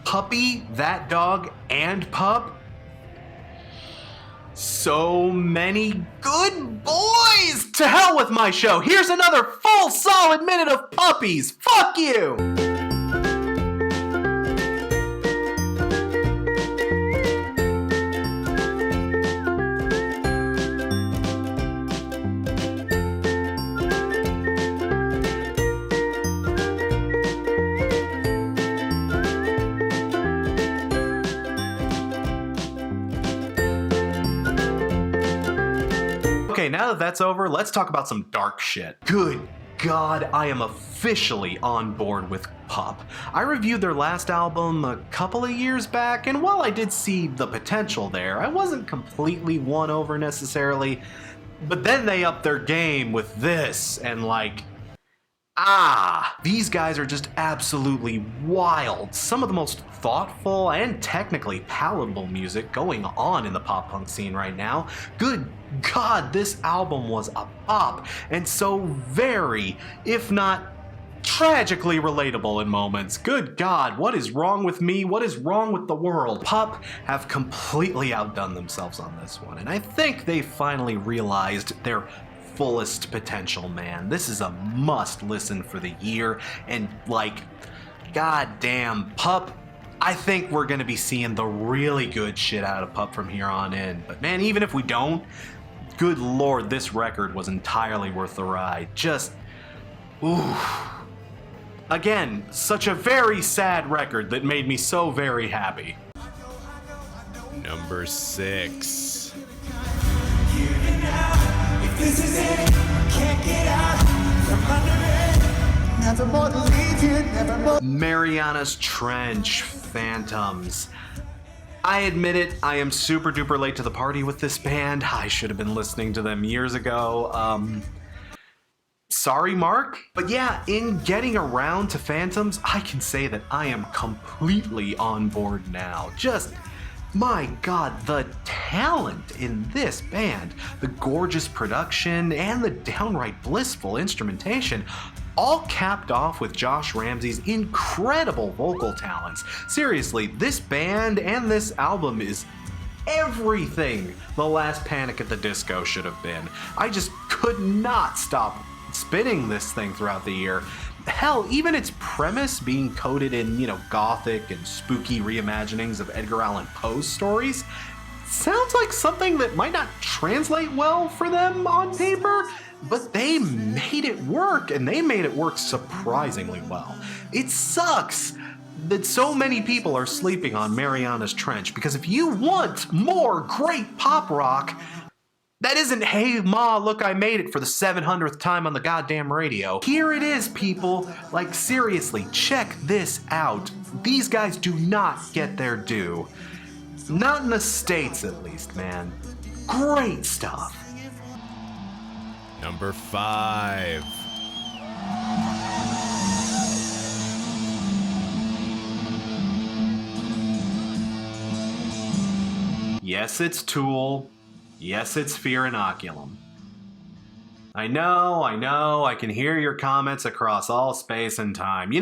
Puppy, That Dog, and Pup. So many good boys! To hell with my show! Here's another full solid minute of puppies! Fuck you! Okay, now that that's over, let's talk about some dark shit. Good God, I am officially on board with Pup. I reviewed their last album a couple of years back, and while I did see the potential there, I wasn't completely won over necessarily. But then they upped their game with this, and these guys are just absolutely wild. Some of the most thoughtful and technically palatable music going on in the pop punk scene right now. Good God, this album was a bop, and so very, if not tragically relatable in moments. Good God, what is wrong with me? What is wrong with the world? Pup have completely outdone themselves on this one, and I think they finally realized their fullest potential, man. This is a must listen for the year, and goddamn, Pup, I think we're gonna be seeing the really good shit out of Pup from here on in. But man, even if we don't, good Lord, this record was entirely worth the ride. Just, ooh. Again, such a very sad record that made me so very happy. Number 6. This is it, can't get out from under it. Never more to leave you, never more. Mariana's Trench, Phantoms. I admit it, I am super duper late to the party with this band. I should have been listening to them years ago. Sorry, Mark. But yeah, in getting around to Phantoms, I can say that I am completely on board now. Just, my God, the talent in this band, the gorgeous production, and the downright blissful instrumentation, all capped off with Josh Ramsey's incredible vocal talents. Seriously, this band and this album is everything the last Panic at the Disco should have been. I just could not stop spinning this thing throughout the year. Hell, even its premise being coded in, gothic and spooky reimaginings of Edgar Allan Poe's stories sounds like something that might not translate well for them on paper, but they made it work, and they made it work surprisingly well. It sucks that so many people are sleeping on Mariana's Trench, because if you want more great pop rock, that isn't, hey ma, look, I made it for the 700th time on the goddamn radio. Here it is, people. Seriously, check this out. These guys do not get their due. Not in the States, at least, man. Great stuff. Number 5. Yes, it's Tool. Yes, it's Fear Inoculum. I know, I can hear your comments across all space and time.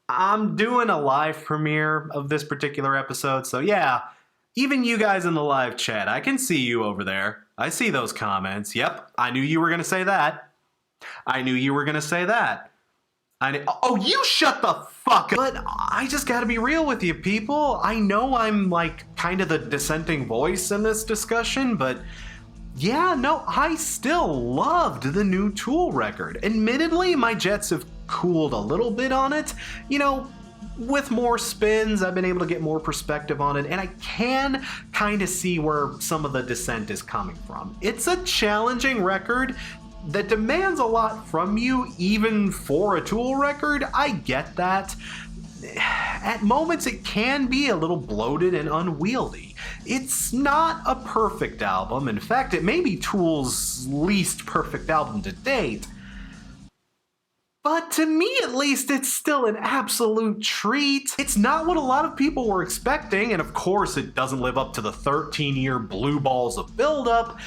I'm doing a live premiere of this particular episode, so yeah, even you guys in the live chat, I can see you over there. I see those comments. Yep, I knew you were gonna say that. Oh, you shut the fuck up! But I just gotta be real with you, people. I know I'm kind of the dissenting voice in this discussion, but yeah, no, I still loved the new Tool record. Admittedly, my jets have cooled a little bit on it. With more spins, I've been able to get more perspective on it, and I can kind of see where some of the dissent is coming from. It's a challenging record that demands a lot from you, even for a Tool record. I get that. At moments, it can be a little bloated and unwieldy. It's not a perfect album. In fact, it may be Tool's least perfect album to date. But to me, at least, it's still an absolute treat. It's not what a lot of people were expecting, and of course, it doesn't live up to the 13-year blue balls of buildup,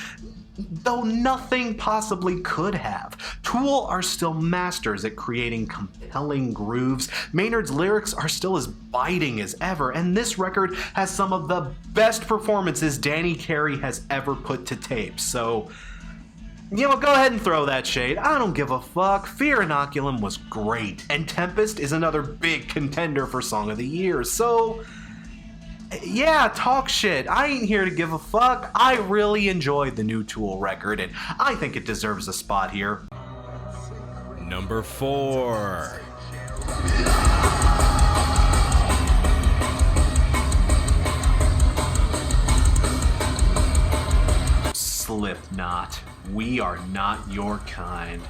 though nothing possibly could have. Tool are still masters at creating compelling grooves. Maynard's lyrics are still as biting as ever, and this record has some of the best performances Danny Carey has ever put to tape. So, go ahead and throw that shade. I don't give a fuck. Fear Inoculum was great, and Tempest is another big contender for Song of the Year. So, yeah, talk shit. I ain't here to give a fuck. I really enjoyed the new Tool record, and I think it deserves a spot here. Number 4. Slipknot. We are not your kind.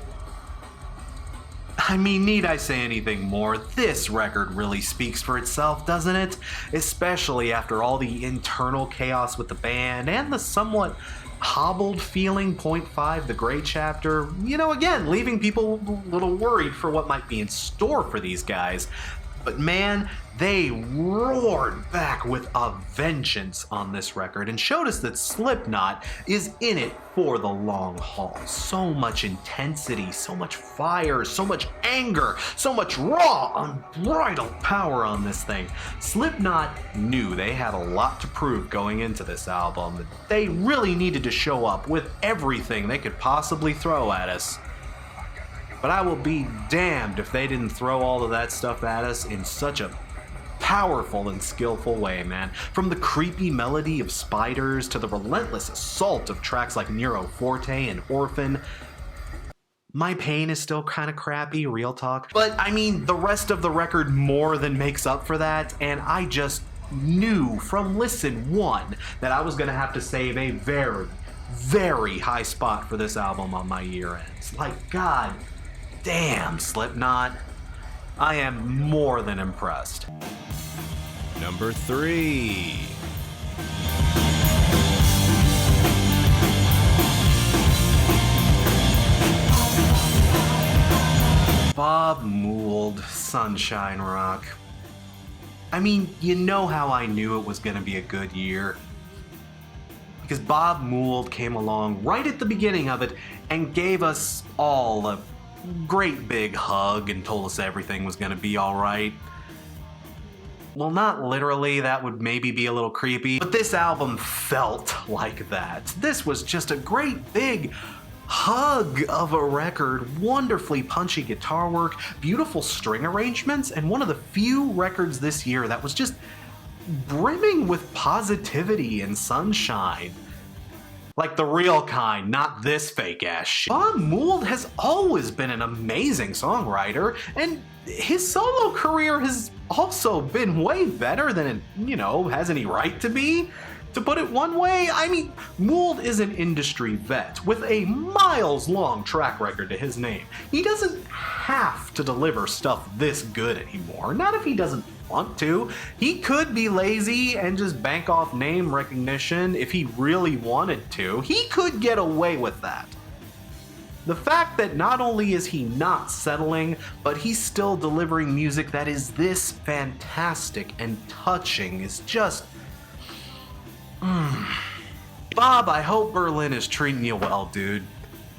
I mean, need I say anything more? This record really speaks for itself, doesn't it? Especially after all the internal chaos with the band and the somewhat hobbled feeling Point 5, the Gray Chapter, again, leaving people a little worried for what might be in store for these guys. But man, they roared back with a vengeance on this record and showed us that Slipknot is in it for the long haul. So much intensity, so much fire, so much anger, so much raw, unbridled power on this thing. Slipknot knew they had a lot to prove going into this album. They really needed to show up with everything they could possibly throw at us. But I will be damned if they didn't throw all of that stuff at us in such a powerful and skillful way, man. From the creepy melody of Spiders to the relentless assault of tracks like Nero Forte and Orphan. My Pain is still kind of crappy, real talk. But I mean, the rest of the record more than makes up for that, and I just knew from listen one that I was gonna have to save a very, very high spot for this album on my year ends. Like, god damn, Slipknot. I am more than impressed. Number 3. Bob Mould, Sunshine Rock. I mean, you know how I knew it was gonna be a good year. Because Bob Mould came along right at the beginning of it and gave us all a great big hug and told us everything was gonna be alright. Well, not literally, that would maybe be a little creepy, but this album felt like that. This was just a great big hug of a record, wonderfully punchy guitar work, beautiful string arrangements, and one of the few records this year that was just brimming with positivity and sunshine. Like the real kind, not this fake ass shit. Bob Mould has always been an amazing songwriter, and his solo career has also been way better than it, has any right to be. To put it one way, I mean, Mould is an industry vet with a miles-long track record to his name. He doesn't have to deliver stuff this good anymore, not if he doesn't want to. He could be lazy and just bank off name recognition if he really wanted to. He could get away with that. The fact that not only is he not settling, but he's still delivering music that is this fantastic and touching is just... Bob, I hope Berlin is treating you well, dude.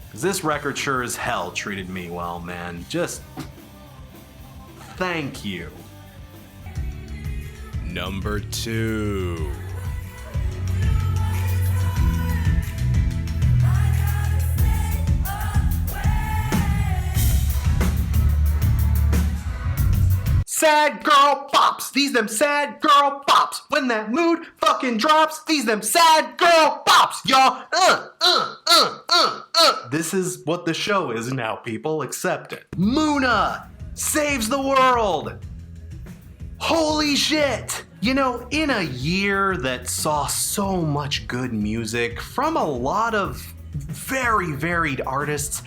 Because this record sure as hell treated me well, man. Just... thank you. Number 2. Sad girl bops, these them sad girl bops. When that mood fucking drops, these them sad girl bops, y'all. This is what the show is now, people. Accept it. Muna saves the world. Holy shit! In a year that saw so much good music from a lot of very varied artists,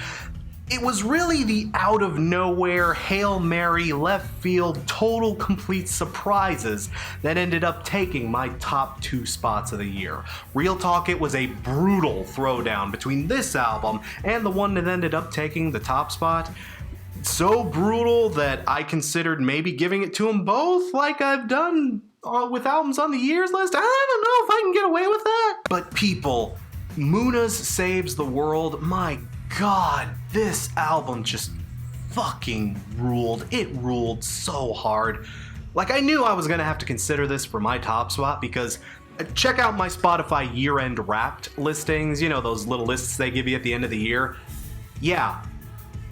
it was really the out-of-nowhere, Hail Mary, left field, total complete surprises that ended up taking my top 2 spots of the year. Real talk, it was a brutal throwdown between this album and the one that ended up taking the top spot. So brutal that I considered maybe giving it to them both like I've done with albums on the years list. I don't know if I can get away with that. But people, Muna's Saves the World, my god, this album just fucking ruled. It ruled so hard. Like, I knew I was gonna have to consider this for my top spot because check out my Spotify year-end Wrapped listings, those little lists they give you at the end of the year. Yeah,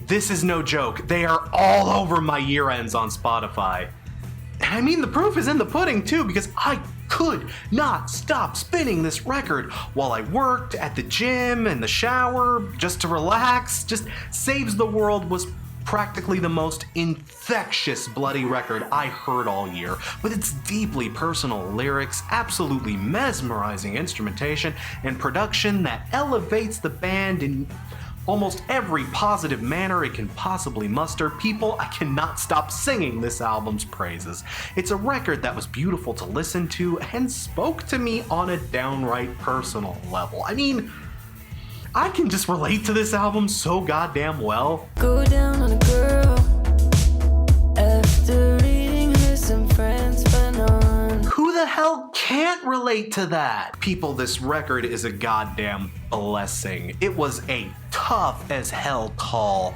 this is no joke. They are all over my year ends on Spotify. And I mean, the proof is in the pudding too, because I could not stop spinning this record while I worked, at the gym, in the shower, just to relax. Just Saves the World was practically the most infectious bloody record I heard all year, with its deeply personal lyrics, absolutely mesmerizing instrumentation, and production that elevates the band in almost every positive manner it can possibly muster. People, I cannot stop singing this album's praises. It's a record that was beautiful to listen to and spoke to me on a downright personal level. I mean, I can just relate to this album so goddamn well. Go down on a girl after reading her some friends find on. Who the hell can't relate to that? People, this record is a goddamn blessing. It was a tough as hell call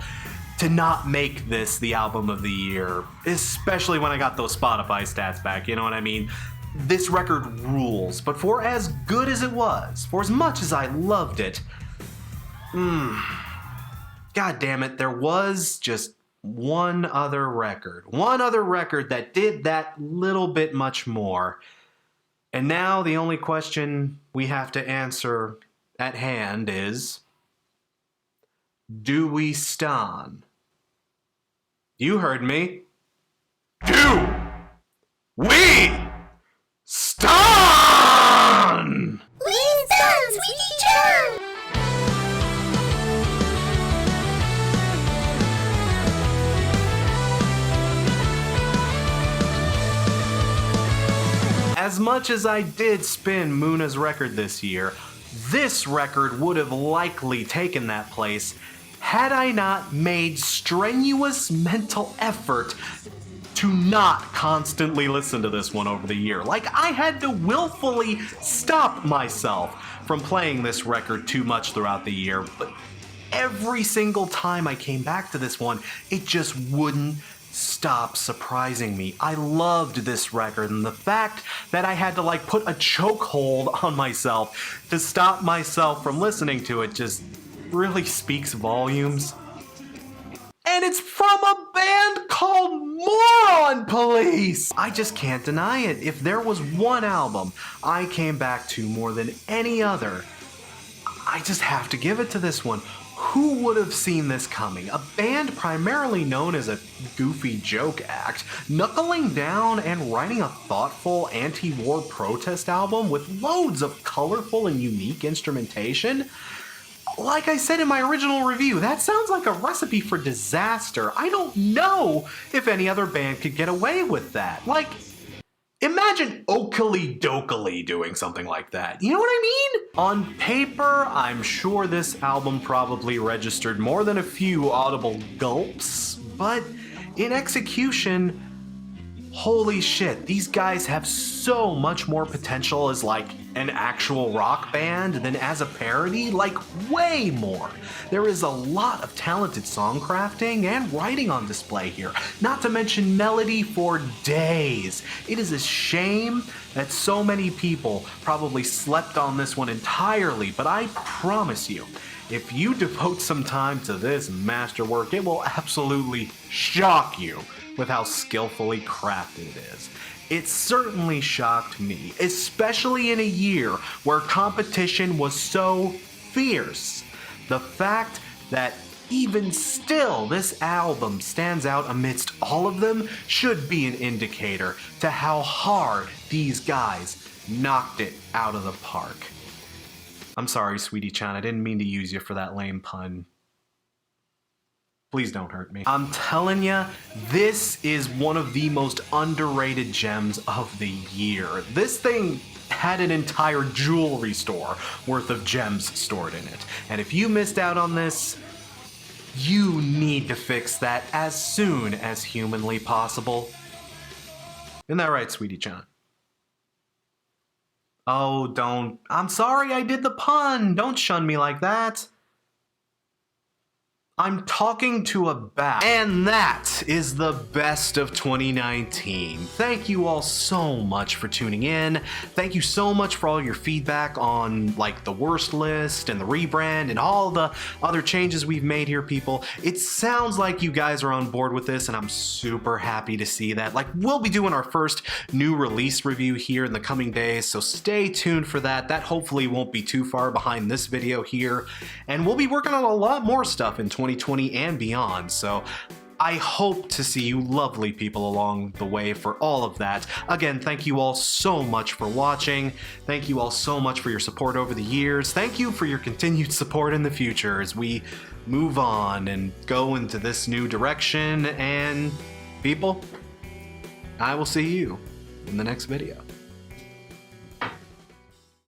to not make this the album of the year, especially when I got those Spotify stats back, you know what I mean? This record rules, but for as good as it was, for as much as I loved it, God damn it, there was just one other record that did that little bit much more. And now the only question we have to answer at hand is, do we stan? You heard me. Do we stan? We stand, sweetie John! As much as I did spin Muna's record this year, this record would have likely taken that place had I not made strenuous mental effort to not constantly listen to this one over the year. Like, I had to willfully stop myself from playing this record too much throughout the year, but every single time I came back to this one, it just wouldn't stop surprising me. I loved this record, and the fact that I had to like put a chokehold on myself to stop myself from listening to it just really speaks volumes. And it's from a band called Moron Police! I just can't deny it. If there was one album I came back to more than any other, I just have to give it to this one. Who would have seen this coming? A band primarily known as a goofy joke act, knuckling down and writing a thoughtful anti-war protest album with loads of colorful and unique instrumentation? Like I said in my original review, that sounds like a recipe for disaster. I don't know if any other band could get away with that. Like, imagine Oakley Dokley doing something like that. You know what I mean? On paper, I'm sure this album probably registered more than a few audible gulps, but in execution, holy shit, these guys have so much more potential as like an actual rock band than as a parody, like way more. There is a lot of talented songcrafting and writing on display here, not to mention melody for days. It is a shame that so many people probably slept on this one entirely, but I promise you, if you devote some time to this masterwork, it will absolutely shock you with how skillfully crafted it is. It certainly shocked me, especially in a year where competition was so fierce. The fact that even still this album stands out amidst all of them should be an indicator to how hard these guys knocked it out of the park. I'm sorry, Sweetie Chan, I didn't mean to use you for that lame pun. Please don't hurt me. I'm telling ya, this is one of the most underrated gems of the year. This thing had an entire jewelry store worth of gems stored in it. And if you missed out on this, you need to fix that as soon as humanly possible. Isn't that right, Sweetie Chan? Oh, don't. I'm sorry I did the pun. Don't shun me like that. I'm talking to a bat. And that is the best of 2019. Thank you all so much for tuning in. Thank you so much for all your feedback on like the worst list and the rebrand and all the other changes we've made here, people. It sounds like you guys are on board with this, and I'm super happy to see that. Like, we'll be doing our first new release review here in the coming days, so stay tuned for that. That hopefully won't be too far behind this video here. And we'll be working on a lot more stuff in 2020 and beyond, so I hope to see you lovely people along the way for all of that. Again, thank you all so much for watching. Thank you all so much for your support over the years. Thank you for your continued support in the future as we move on and go into this new direction. And people, I will see you in the next video.